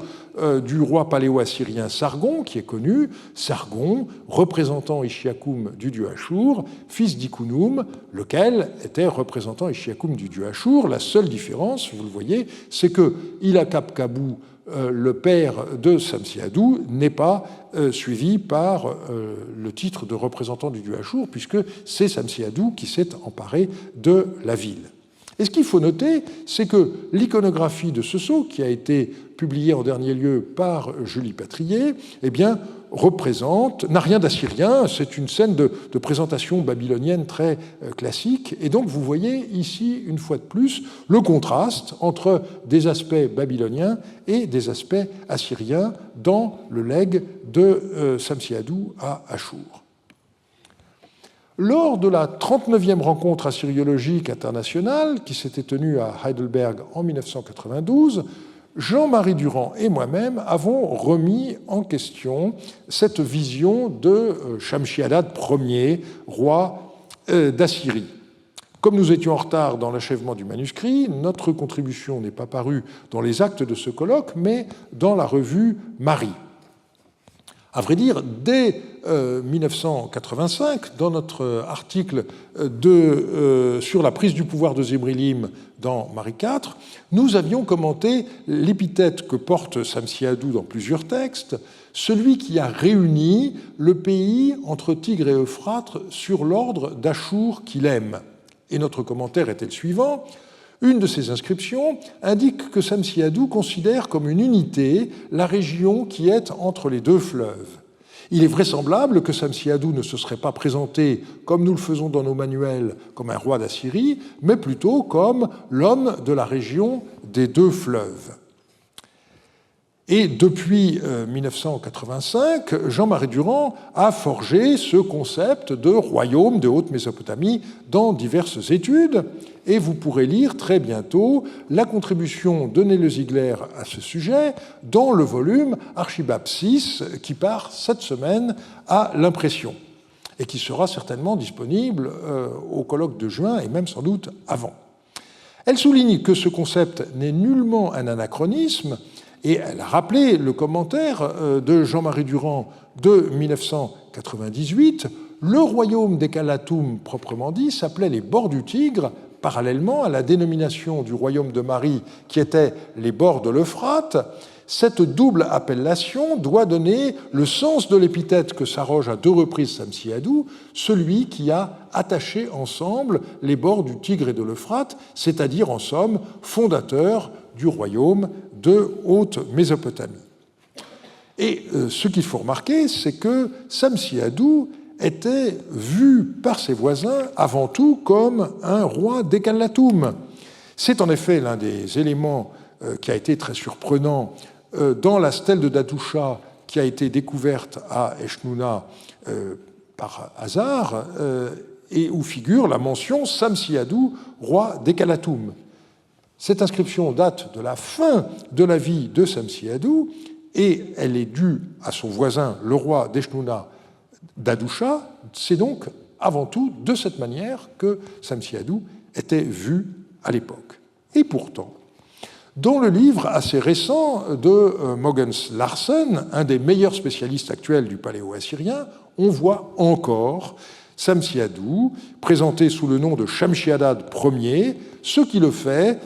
du roi paléo-assyrien Sargon, qui est connu, Sargon, représentant Ishiakum du dieu Achour, fils d'Ikunum, lequel était représentant Ishiakum du dieu Achour. La seule différence, vous le voyez, c'est que Ila Kapkabou, le père de Samsi-Adou, n'est pas suivi par le titre de représentant du dieu Achour, puisque c'est Samsi-Adou qui s'est emparé de la ville. Et ce qu'il faut noter, c'est que l'iconographie de ce sceau, qui a été publiée en dernier lieu par Julie Patrier, eh bien, n'a rien d'assyrien, c'est une scène de présentation babylonienne très classique, et donc vous voyez ici, une fois de plus, le contraste entre des aspects babyloniens et des aspects assyriens dans le legs de Samsi-Adou à Achour. Lors de la 39e rencontre assyriologique internationale qui s'était tenue à Heidelberg en 1992, Jean-Marie Durand et moi-même avons remis en question cette vision de Shamshi-Adad Ier, roi d'Assyrie. Comme nous étions en retard dans l'achèvement du manuscrit, notre contribution n'est pas parue dans les actes de ce colloque, mais dans la revue Marie. À vrai dire, dès 1985, dans notre article sur la prise du pouvoir de Zébrilim dans Marie IV, nous avions commenté l'épithète que porte Samsi-Adou dans plusieurs textes, celui qui a réuni le pays entre Tigre et Euphrate sur l'ordre d'Achour qu'il aime. Et notre commentaire était le suivant. Une de ces inscriptions indique que Samsi-Adou considère comme une unité la région qui est entre les deux fleuves. Il est vraisemblable que Samsi-Adou ne se serait pas présenté, comme nous le faisons dans nos manuels, comme un roi d'Assyrie, mais plutôt comme l'homme de la région des deux fleuves. Et depuis 1985, Jean-Marie Durand a forgé ce concept de royaume de Haute-Mésopotamie dans diverses études, et vous pourrez lire très bientôt la contribution de Nele Ziegler à ce sujet dans le volume Archibapsis qui part cette semaine à l'impression, et qui sera certainement disponible au colloque de juin, et même sans doute avant. Elle souligne que ce concept n'est nullement un anachronisme, et elle a rappelé le commentaire de Jean-Marie Durand de 1998. Le royaume des Calatoum, proprement dit, s'appelait les bords du Tigre, parallèlement à la dénomination du royaume de Marie, qui était les bords de l'Euphrate. Cette double appellation doit donner le sens de l'épithète que s'arroge à deux reprises Samsi-Adou, celui qui a attaché ensemble les bords du Tigre et de l'Euphrate, c'est-à-dire, en somme, fondateur du royaume de Haute-Mésopotamie. Et ce qu'il faut remarquer, c'est que Samsi-Adou était vu par ses voisins avant tout comme un roi des Calatoum. C'est en effet l'un des éléments qui a été très surprenant dans la stèle de Dadoucha qui a été découverte à Eshnouna par hasard et où figure la mention Samsi-Adou, roi des Calatoum. Cette inscription date de la fin de la vie de Samsi-Adou et elle est due à son voisin, le roi d'Eshnouna, Dadoucha. C'est donc avant tout de cette manière que Samsiadou était vu à l'époque. Et pourtant, dans le livre assez récent de Mogens Larsen, un des meilleurs spécialistes actuels du paléo-assyrien, on voit encore Samsiadou présenté sous le nom de Shamshi-Adad Ier, ce qui le fait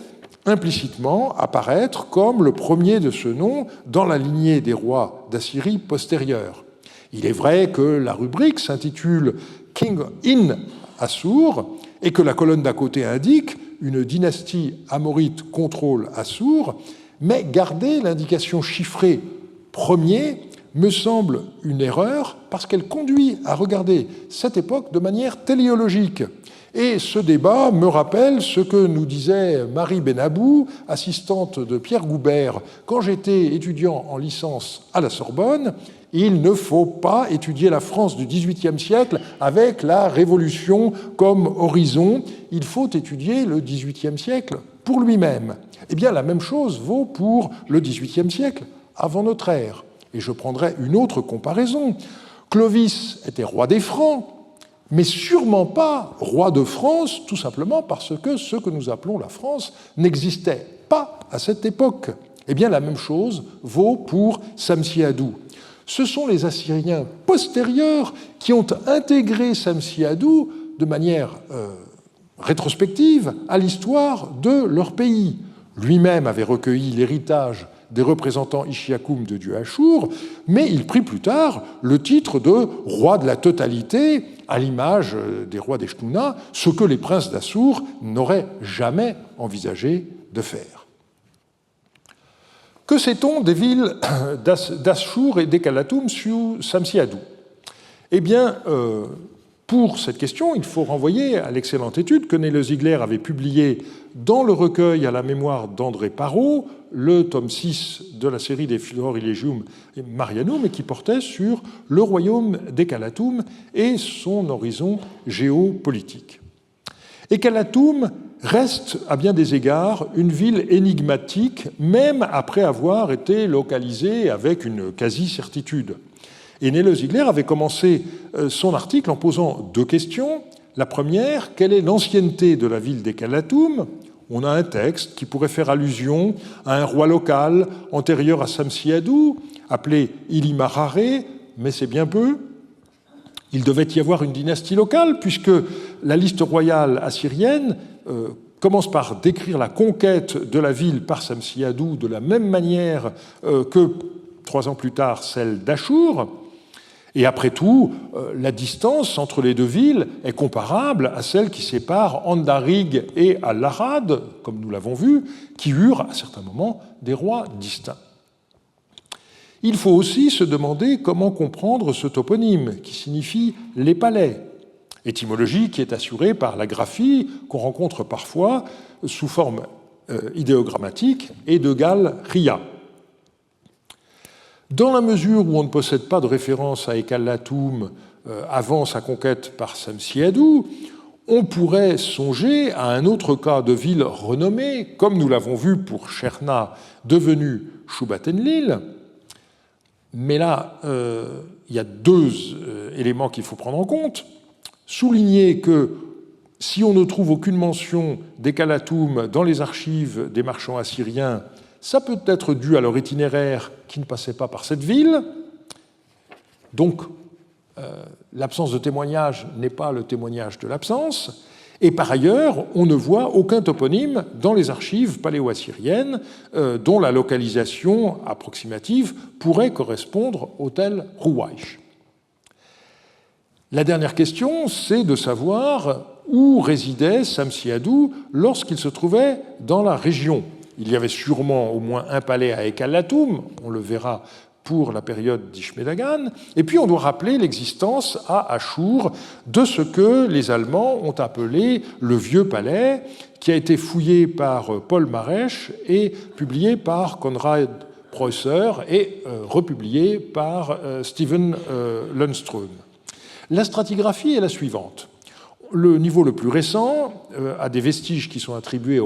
implicitement apparaître comme le premier de ce nom dans la lignée des rois d'Assyrie postérieurs. Il est vrai que la rubrique s'intitule King in Assur et que la colonne d'à côté indique une dynastie amorite contrôle Assur, mais garder l'indication chiffrée premier me semble une erreur parce qu'elle conduit à regarder cette époque de manière téléologique. Et ce débat me rappelle ce que nous disait Marie Benabou, assistante de Pierre Goubert, quand j'étais étudiant en licence à la Sorbonne. Il ne faut pas étudier la France du XVIIIe siècle avec la Révolution comme horizon. Il faut étudier le XVIIIe siècle pour lui-même. Eh bien, la même chose vaut pour le XVIIIe siècle, avant notre ère. Et je prendrai une autre comparaison. Clovis était roi des Francs, mais sûrement pas roi de France, tout simplement parce que ce que nous appelons la France n'existait pas à cette époque. Eh bien, la même chose vaut pour Samsiadou. Ce sont les Assyriens postérieurs qui ont intégré Samsiadou de manière rétrospective à l'histoire de leur pays. Lui-même avait recueilli l'héritage des représentants Ishiakoum de dieu Achour, mais il prit plus tard le titre de roi de la totalité, à l'image des rois d'Eshnouna, ce que les princes d'Assour n'auraient jamais envisagé de faire. Que sait-on des villes d'Aschour et d'Ekalatum sous Samsiadou ? Eh bien, pour cette question, il faut renvoyer à l'excellente étude que Nele Ziegler avait publiée dans le recueil à la mémoire d'André Parot, le tome 6 de la série des Flor Illegium et Marianum, et qui portait sur le royaume d'Ekalatum et son horizon géopolitique. Ekalatum reste à bien des égards une ville énigmatique, même après avoir été localisée avec une quasi-certitude. Et Nele Ziegler avait commencé son article en posant deux questions. La première, quelle est l'ancienneté de la ville d'Ekalatum ? On a un texte qui pourrait faire allusion à un roi local antérieur à Samsiadou, appelé Ilimarare, mais c'est bien peu. Il devait y avoir une dynastie locale, puisque la liste royale assyrienne commence par décrire la conquête de la ville par Samsiadou de la même manière que 3 ans plus tard celle d'Achour. Et après tout, la distance entre les deux villes est comparable à celle qui sépare Andarig et Al-Arad, comme nous l'avons vu, qui eurent à certains moments des rois distincts. Il faut aussi se demander comment comprendre ce toponyme qui signifie « les palais », étymologie qui est assurée par la graphie qu'on rencontre parfois sous forme idéogrammatique et de Gal-Ria. Dans la mesure où on ne possède pas de référence à Ekalatum avant sa conquête par Samsiadou, on pourrait songer à un autre cas de ville renommée, comme nous l'avons vu pour Sherna, devenue Shubat-Enlil. Mais là, il y a deux éléments qu'il faut prendre en compte. Souligner que si on ne trouve aucune mention d'Ekalatum dans les archives des marchands assyriens, ça peut être dû à leur itinéraire qui ne passait pas par cette ville. Donc, l'absence de témoignage n'est pas le témoignage de l'absence. Et par ailleurs, on ne voit aucun toponyme dans les archives paléo-assyriennes dont la localisation approximative pourrait correspondre au tel Rouaïch. La dernière question, c'est de savoir où résidait Samsiadou lorsqu'il se trouvait dans la région. Il y avait sûrement au moins un palais à Ekalatum, on le verra pour la période d'Ishmedagan, et puis on doit rappeler l'existence à Achour de ce que les Allemands ont appelé le Vieux Palais, qui a été fouillé par Paul Marèche et publié par Konrad Preusser et republié par Steven Lundström. La stratigraphie est la suivante. Le niveau le plus récent a des vestiges qui sont attribués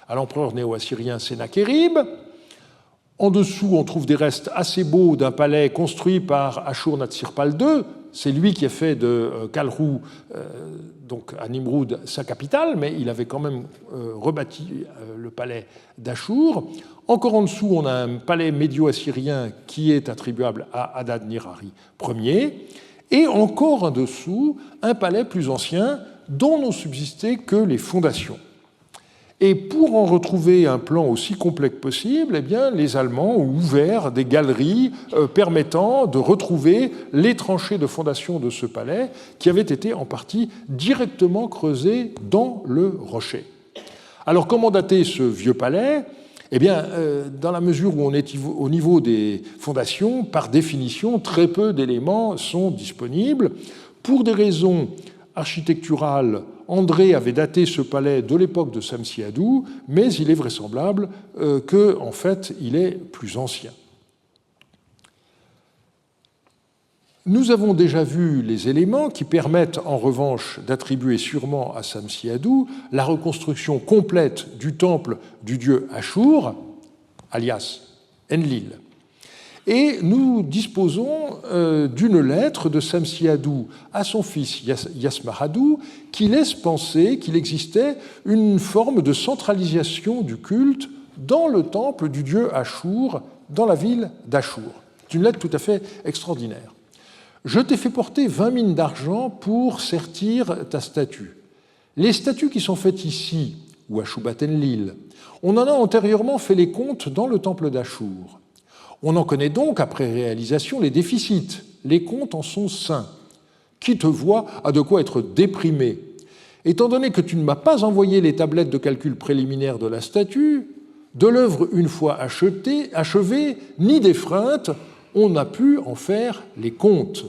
à l'empereur néo-assyrien Sénachérib. En dessous, on trouve des restes assez beaux d'un palais construit par Ashur-Natsirpal II, C'est lui qui a fait de Kalrou, donc à Nimroud, sa capitale, mais il avait quand même rebâti le palais d'Achour. Encore en dessous, on a un palais médio-assyrien qui est attribuable à Adad-Nirari Ier. Et encore en dessous, un palais plus ancien dont n'ont subsisté que les fondations. Et pour en retrouver un plan aussi complet que possible, eh bien, les Allemands ont ouvert des galeries permettant de retrouver les tranchées de fondation de ce palais qui avaient été en partie directement creusées dans le rocher. Alors, comment dater ce vieux palais ? Eh bien, dans la mesure où on est au niveau des fondations, par définition, très peu d'éléments sont disponibles. Pour des raisons architecturales, André avait daté ce palais de l'époque de Samsiadou, mais il est vraisemblable qu'en fait, il est plus ancien. Nous avons déjà vu les éléments qui permettent en revanche d'attribuer sûrement à Samsiadou la reconstruction complète du temple du dieu Achour, alias Enlil. Et nous disposons d'une lettre de Samsiadou à son fils Yasmaradou qui laisse penser qu'il existait une forme de centralisation du culte dans le temple du dieu Achour, dans la ville d'Achour. C'est une lettre tout à fait extraordinaire. Je t'ai fait porter 20 mines d'argent pour sertir ta statue. Les statues qui sont faites ici, ou à Shubat-Enlil, on en a antérieurement fait les comptes dans le temple d'Achour. On en connaît donc, après réalisation, les déficits. Les comptes en sont sains. Qui te voit a de quoi être déprimé. Étant donné que tu ne m'as pas envoyé les tablettes de calcul préliminaires de la statue, de l'œuvre une fois achevée, ni d'effreinte, on n'a pu en faire les comptes.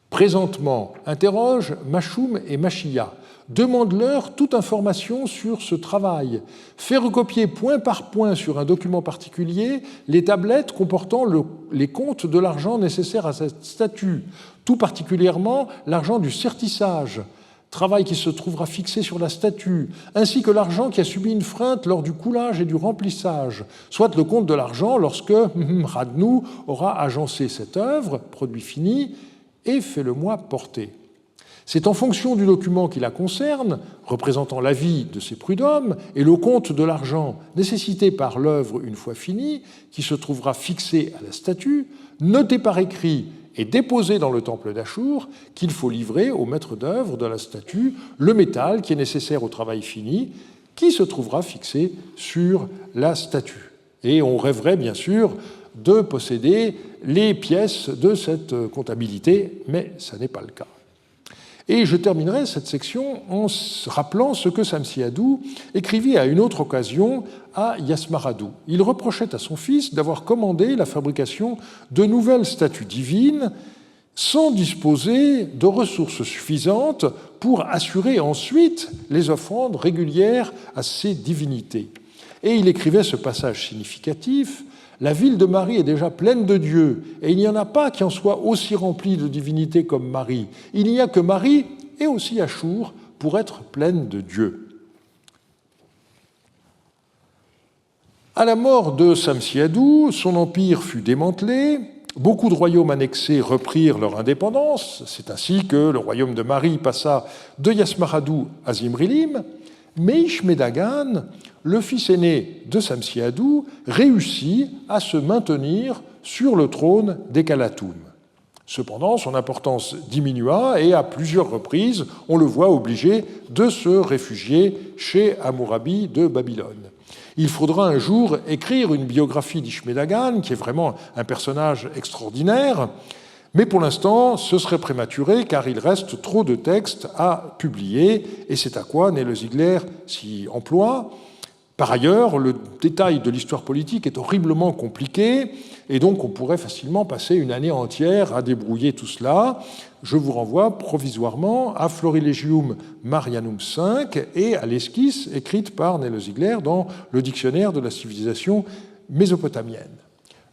Présentement, interroge Machoum et Machia. Demande-leur toute information sur ce travail. Fais recopier point par point sur un document particulier les tablettes comportant les comptes de l'argent nécessaire à cette statue, tout particulièrement l'argent du sertissage, travail qui se trouvera fixé sur la statue, ainsi que l'argent qui a subi une freinte lors du coulage et du remplissage, soit le compte de l'argent lorsque Radnou aura agencé cette œuvre, produit fini, et fais-le-moi porter. C'est en fonction du document qui la concerne, représentant la vie de ces prud'hommes, et le compte de l'argent nécessité par l'œuvre une fois finie, qui se trouvera fixé à la statue, noté par écrit et déposé dans le temple d'Achour, qu'il faut livrer au maître d'œuvre de la statue le métal qui est nécessaire au travail fini, qui se trouvera fixé sur la statue. Et on rêverait bien sûr de posséder les pièces de cette comptabilité, mais ça n'est pas le cas. Et je terminerai cette section en rappelant ce que Samsiadou écrivit à une autre occasion à Yasmaradou. Il reprochait à son fils d'avoir commandé la fabrication de nouvelles statues divines sans disposer de ressources suffisantes pour assurer ensuite les offrandes régulières à ces divinités. Et il écrivait ce passage significatif: « La ville de Marie est déjà pleine de dieux, et il n'y en a pas qui en soit aussi remplie de divinités comme Marie. Il n'y a que Marie et aussi Achour pour être pleine de dieux. » À la mort de Samsiadou, son empire fut démantelé, beaucoup de royaumes annexés reprirent leur indépendance, c'est ainsi que le royaume de Marie passa de Yasmaradou à Zimrilim, mais Ishme-Dagan, le fils aîné de Samsiadou, réussit à se maintenir sur le trône des Kalatoum. Cependant, son importance diminua et à plusieurs reprises, on le voit obligé de se réfugier chez Hammurabi de Babylone. Il faudra un jour écrire une biographie d'Ishme-Dagan, qui est vraiment un personnage extraordinaire, mais pour l'instant, ce serait prématuré car il reste trop de textes à publier, et c'est à quoi Nele-Ziegler s'y emploie. Par ailleurs, le détail de l'histoire politique est horriblement compliqué, et donc on pourrait facilement passer une année entière à débrouiller tout cela. Je vous renvoie provisoirement à Florilegium Marianum V et à l'esquisse écrite par Nele-Ziegler dans le dictionnaire de la civilisation mésopotamienne.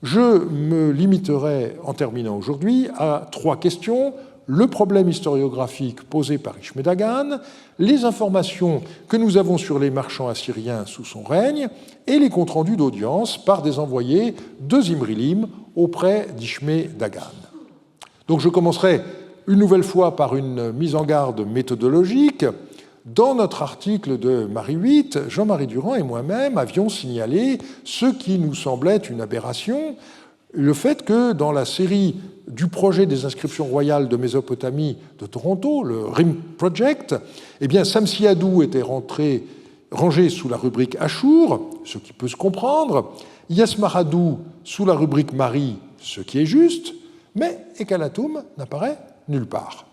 Je me limiterai, en terminant aujourd'hui, à 3 questions. Le problème historiographique posé par Ishme-Dagan, les informations que nous avons sur les marchands assyriens sous son règne et les comptes rendus d'audience par des envoyés de Zimrilim auprès d'Ishme-Dagan. Donc je commencerai une nouvelle fois par une mise en garde méthodologique. Dans notre article de Marie 8, Jean-Marie Durand et moi-même avions signalé ce qui nous semblait une aberration, le fait que dans la série du projet des inscriptions royales de Mésopotamie de Toronto, le RIM Project, eh bien, Samsiadou était rangé sous la rubrique Achour, ce qui peut se comprendre, Yasmaradou sous la rubrique Marie, ce qui est juste, mais Ekalatum n'apparaît nulle part.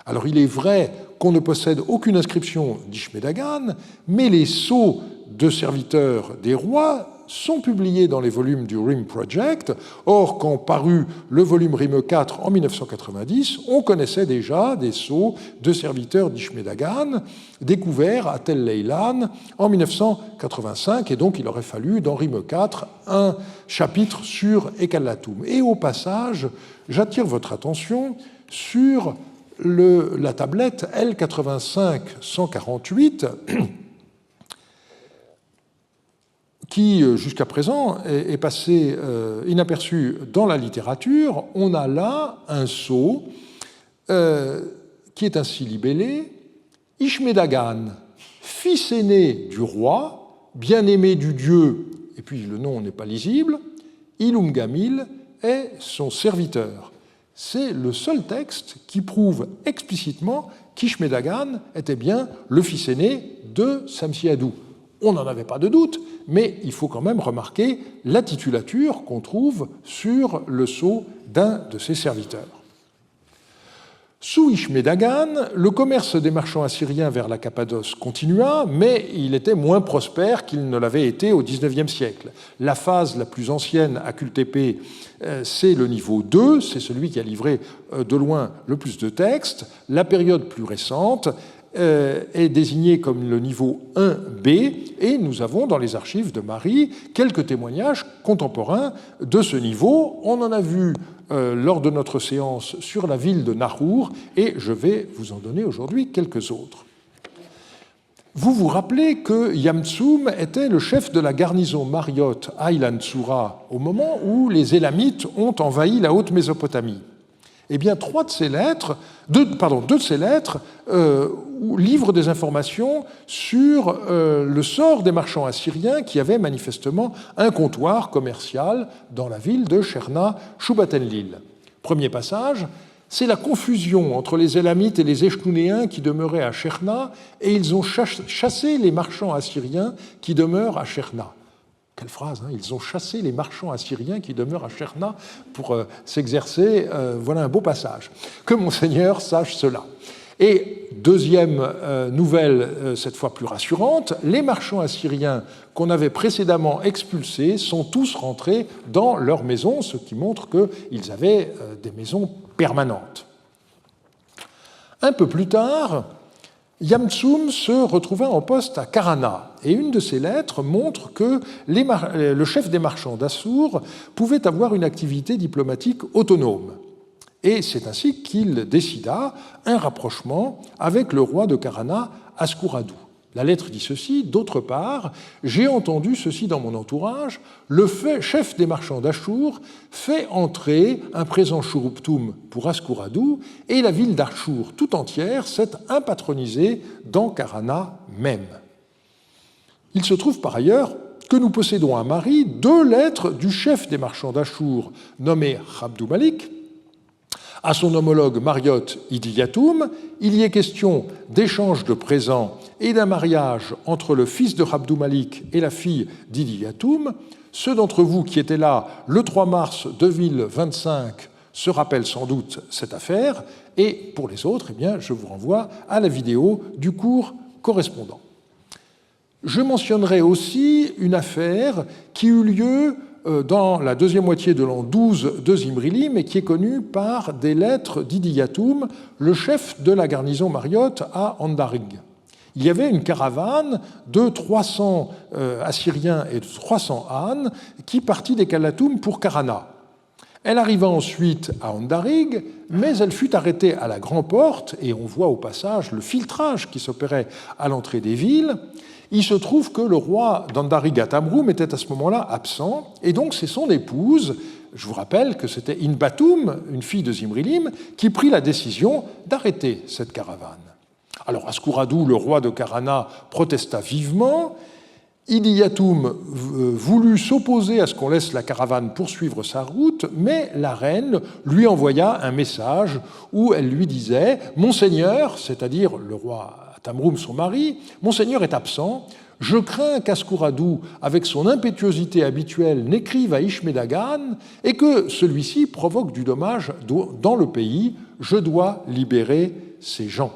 Alors il est vrai qu'on ne possède aucune inscription d'Ishmedagan, mais les sceaux de serviteurs des rois sont publiés dans les volumes du RIM Project. Or, quand parut le volume RIM 4 en 1990, on connaissait déjà des sceaux de serviteurs d'Ishmedagan découverts à Tel Leilan en 1985, et donc il aurait fallu dans RIM 4 un chapitre sur Ekalatum. Et au passage, j'attire votre attention sur la tablette L85-148 qui, jusqu'à présent, est passé inaperçu dans la littérature. On a là un sceau qui est ainsi libellé « Ishmedagan, fils aîné du roi, bien-aimé du dieu », et puis le nom n'est pas lisible, « Ilumgamil est son serviteur ». C'est le seul texte qui prouve explicitement qu'Ishmedagan était bien le fils aîné de Samsiadou. On n'en avait pas de doute, mais il faut quand même remarquer la titulature qu'on trouve sur le sceau d'un de ses serviteurs. Sous Ishmedagan, le commerce des marchands assyriens vers la Cappadoce continua, mais il était moins prospère qu'il ne l'avait été au XIXe siècle. La phase la plus ancienne à Kultepe, c'est le niveau 2, c'est celui qui a livré de loin le plus de textes. La période plus récente est désignée comme le niveau 1B, et nous avons dans les archives de Marie quelques témoignages contemporains de ce niveau. On en a vu lors de notre séance sur la ville de Nahur, et je vais vous en donner aujourd'hui quelques autres. Vous vous rappelez que Yamtsum était le chef de la garnison Mariotte à Ilan-Tsura au moment où les Élamites ont envahi la Haute-Mésopotamie. Eh bien, deux de ces lettres livrent des informations sur le sort des marchands assyriens qui avaient manifestement un comptoir commercial dans la ville de Cherna Shubatenlil. Premier passage, c'est la confusion entre les Élamites et les Echnounéens qui demeuraient à Cherna, et ils ont chassé les marchands assyriens qui demeurent à Cherna. Quelle phrase, hein, ils ont chassé les marchands assyriens qui demeurent à Cherna pour s'exercer. Voilà un beau passage. Que Monseigneur sache cela. Et deuxième nouvelle, cette fois plus rassurante, les marchands assyriens qu'on avait précédemment expulsés sont tous rentrés dans leurs maisons, ce qui montre qu'ils avaient des maisons permanentes. Un peu plus tard, Yamtsum se retrouva en poste à Karana, et une de ses lettres montre que le chef des marchands d'Assur pouvait avoir une activité diplomatique autonome. Et c'est ainsi qu'il décida un rapprochement avec le roi de Karana, Askuradou. La lettre dit ceci: d'autre part, j'ai entendu ceci dans mon entourage, le chef des marchands d'Achour fait entrer un présent Shuruptum pour Askuradou, et la ville d'Achour tout entière s'est impatronisée dans Karana même. Il se trouve par ailleurs que nous possédons à Marie 2 lettres du chef des marchands d'Achour, nommé Abdou Malik, à son homologue Mariotte Idiyatum. Il y est question d'échange de présents et d'un mariage entre le fils de Abdou Malik et la fille d'Idiyatum. Ceux d'entre vous qui étaient là le 3 mars 2025 se rappellent sans doute cette affaire, et pour les autres, eh bien, je vous renvoie à la vidéo du cours correspondant. Je mentionnerai aussi une affaire qui eut lieu dans la deuxième moitié de l'an 12 de Zimrili, mais qui est connue par des lettres d'Idiyatum, le chef de la garnison Mariotte à Andarig. Il y avait une caravane de 300 Assyriens et de 300 ânes qui partit d'Ekalatum pour Karana. Elle arriva ensuite à Andarig, mais elle fut arrêtée à la Grande Porte, et on voit au passage le filtrage qui s'opérait à l'entrée des villes. Il se trouve que le roi d'Andarig Atamroum était à ce moment-là absent, et donc c'est son épouse, je vous rappelle que c'était Inbatum, une fille de Zimrilim, qui prit la décision d'arrêter cette caravane. Alors Ascouradou, le roi de Karana, protesta vivement. Idiyatum voulut s'opposer à ce qu'on laisse la caravane poursuivre sa route, mais la reine lui envoya un message où elle lui disait « Monseigneur, c'est-à-dire le roi Tamroum, son mari, Monseigneur est absent. Je crains qu'Ascouradou, avec son impétuosité habituelle, n'écrive à Ishme-Dagan et que celui-ci provoque du dommage dans le pays. Je dois libérer ces gens. »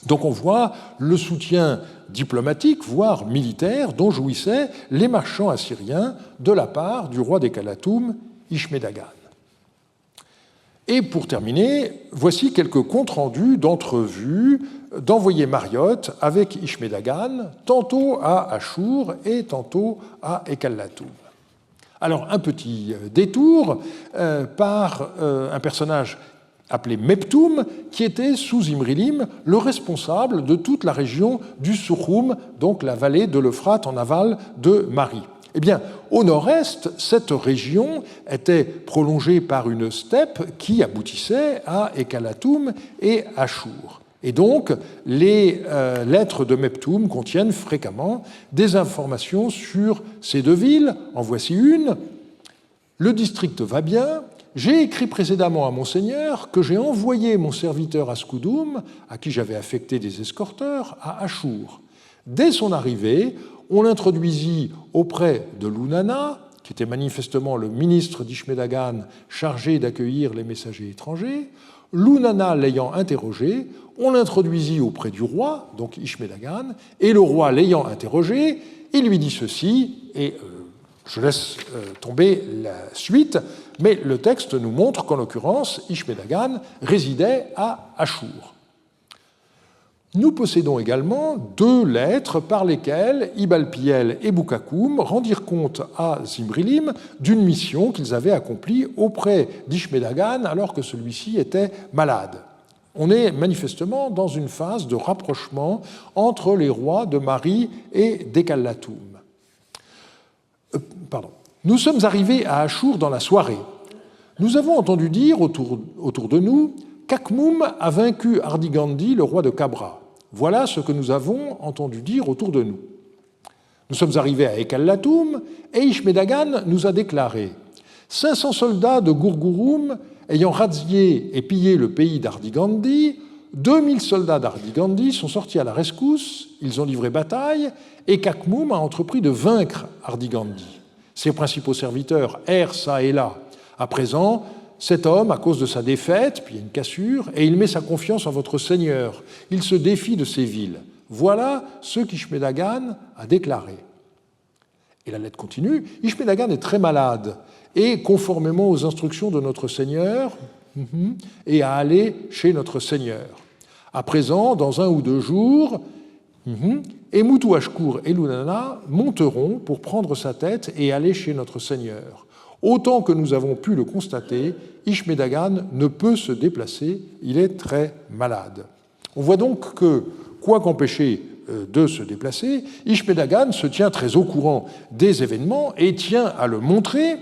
Donc on voit le soutien diplomatique, voire militaire, dont jouissaient les marchands assyriens de la part du roi des Kalatoum, Ishme-Dagan. Et pour terminer, voici quelques comptes rendus d'entrevues d'envoyés Mariotte avec Ishme-Dagan, tantôt à Achour et tantôt à Ekallatoum. Alors, un petit détour par un personnage appelé Meptoum, qui était sous Imrilim le responsable de toute la région du Souchoum, donc la vallée de l'Euphrate en aval de Mari. Eh bien, au nord-est, cette région était prolongée par une steppe qui aboutissait à Ekallatoum et Achour. Et donc, les lettres de Meptoum contiennent fréquemment des informations sur ces deux villes. En voici une. Le district va bien. J'ai écrit précédemment à Monseigneur que j'ai envoyé mon serviteur Ascoudoum, à qui j'avais affecté des escorteurs, à Achour. Dès son arrivée, on l'introduisit auprès de Lunana, qui était manifestement le ministre d'Ishme-Dagan chargé d'accueillir les messagers étrangers. Lunana l'ayant interrogé, on l'introduisit auprès du roi, donc Ishme-Dagan, et le roi l'ayant interrogé, il lui dit ceci, et je laisse tomber la suite, mais le texte nous montre qu'en l'occurrence, Ishme-Dagan résidait à Achour. Nous possédons également deux lettres par lesquelles Ibalpiel et Boukakoum rendirent compte à Zimrilim d'une mission qu'ils avaient accomplie auprès d'Ishme-Dagan alors que celui-ci était malade. On est manifestement dans une phase de rapprochement entre les rois de Mari et d'Ekallatoum. Nous sommes arrivés à Achour dans la soirée. Nous avons entendu dire autour de nous qu'Akmoum a vaincu Ardigandi, le roi de Kabra. Voilà ce que nous avons entendu dire autour de nous. Nous sommes arrivés à Ekallatoum et Ishme-Dagan nous a déclaré 500 soldats de Gourgouroum ayant razzié et pillé le pays d'Ardigandi, 2000 soldats d'Ardigandi sont sortis à la rescousse, ils ont livré bataille et qu'Akmoum a entrepris de vaincre Ardigandi. Ses principaux serviteurs errent ça et là. À présent, cet homme, à cause de sa défaite, puis il y a une cassure, et il met sa confiance en votre Seigneur. Il se défie de ces villes. Voilà ce qu'Ishme-Dagan a déclaré. Et la lettre continue. Ishme-Dagan est très malade, et conformément aux instructions de notre Seigneur, et à aller chez notre Seigneur. À présent, dans 1 ou 2 jours, Emoutou Ashkour et Lunana monteront pour prendre sa tête et aller chez notre Seigneur. Autant que nous avons pu le constater, Ishme-Dagan ne peut se déplacer, il est très malade. On voit donc que, quoi qu'empêcher de se déplacer, Ishme-Dagan se tient très au courant des événements et tient à le montrer,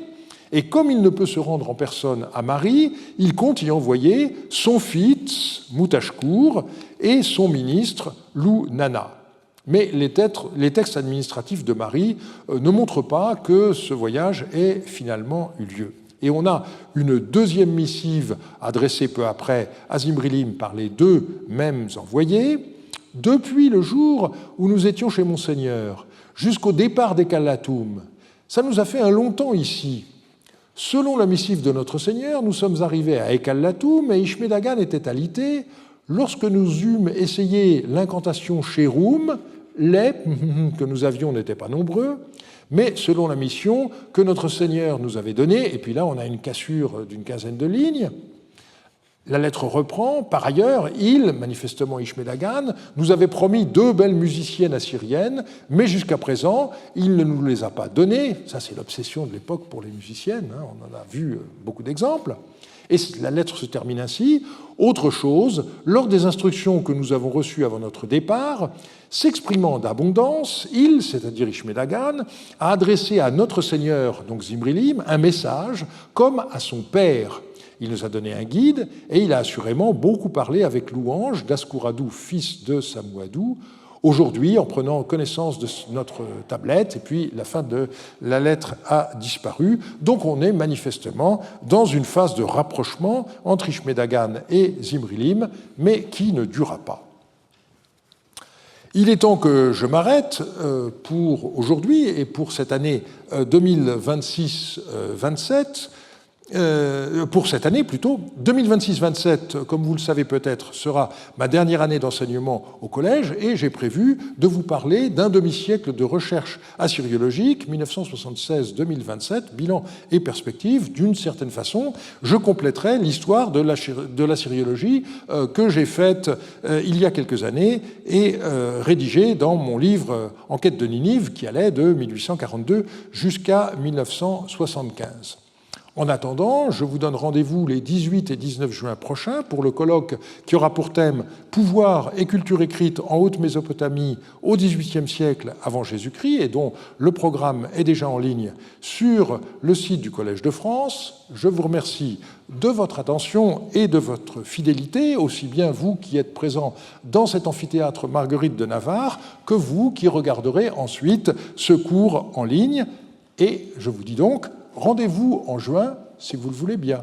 et comme il ne peut se rendre en personne à Mari, il compte y envoyer son fils, Moutashkour, et son ministre, Lunana. Mais les textes administratifs de Mari ne montrent pas que ce voyage ait finalement eu lieu. Et on a une deuxième missive adressée peu après à Zimrilim par les deux mêmes envoyés. Depuis le jour où nous étions chez Monseigneur, jusqu'au départ d'Ekallatoum, ça nous a fait un long temps ici. Selon la missive de notre Seigneur, nous sommes arrivés à Ekallatoum et Ishme-Dagan était alité. Lorsque nous eûmes essayé l'incantation Chéroum, les que nous avions n'étaient pas nombreux, mais selon la mission que notre Seigneur nous avait donnée, et puis là on a une cassure d'une quinzaine de lignes, la lettre reprend, par ailleurs, il, manifestement Ishme-Dagan, nous avait promis 2 belles musiciennes assyriennes, mais jusqu'à présent, il ne nous les a pas données, ça c'est l'obsession de l'époque pour les musiciennes, on en a vu beaucoup d'exemples, Et la lettre se termine ainsi. Autre chose, lors des instructions que nous avons reçues avant notre départ, s'exprimant d'abondance, il, c'est-à-dire Ishme-Dagan, a adressé à notre Seigneur, donc Zimrilim, un message comme à son père. Il nous a donné un guide et il a assurément beaucoup parlé avec louange d'Ascouradou, fils de Samouadou. Aujourd'hui, en prenant connaissance de notre tablette, et puis la fin de la lettre a disparu, donc on est manifestement dans une phase de rapprochement entre Ishme-Dagan et Zimrilim, mais qui ne durera pas. Il est temps que je m'arrête pour aujourd'hui et pour cette année 2026-27, pour cette année plutôt. 2026-27, comme vous le savez peut-être, sera ma dernière année d'enseignement au collège et j'ai prévu de vous parler d'un demi-siècle de recherche assyriologique, 1976-2027, bilan et perspective. D'une certaine façon, je compléterai l'histoire de l'assyriologie que j'ai faite il y a quelques années et rédigée dans mon livre Enquête de Ninive, qui allait de 1842 jusqu'à 1975. En attendant, je vous donne rendez-vous les 18 et 19 juin prochains pour le colloque qui aura pour thème « Pouvoir et culture écrite en Haute-Mésopotamie au XVIIIe siècle avant Jésus-Christ » et dont le programme est déjà en ligne sur le site du Collège de France. Je vous remercie de votre attention et de votre fidélité, aussi bien vous qui êtes présents dans cet amphithéâtre Marguerite de Navarre que vous qui regarderez ensuite ce cours en ligne. Et je vous dis donc rendez-vous en juin, si vous le voulez bien.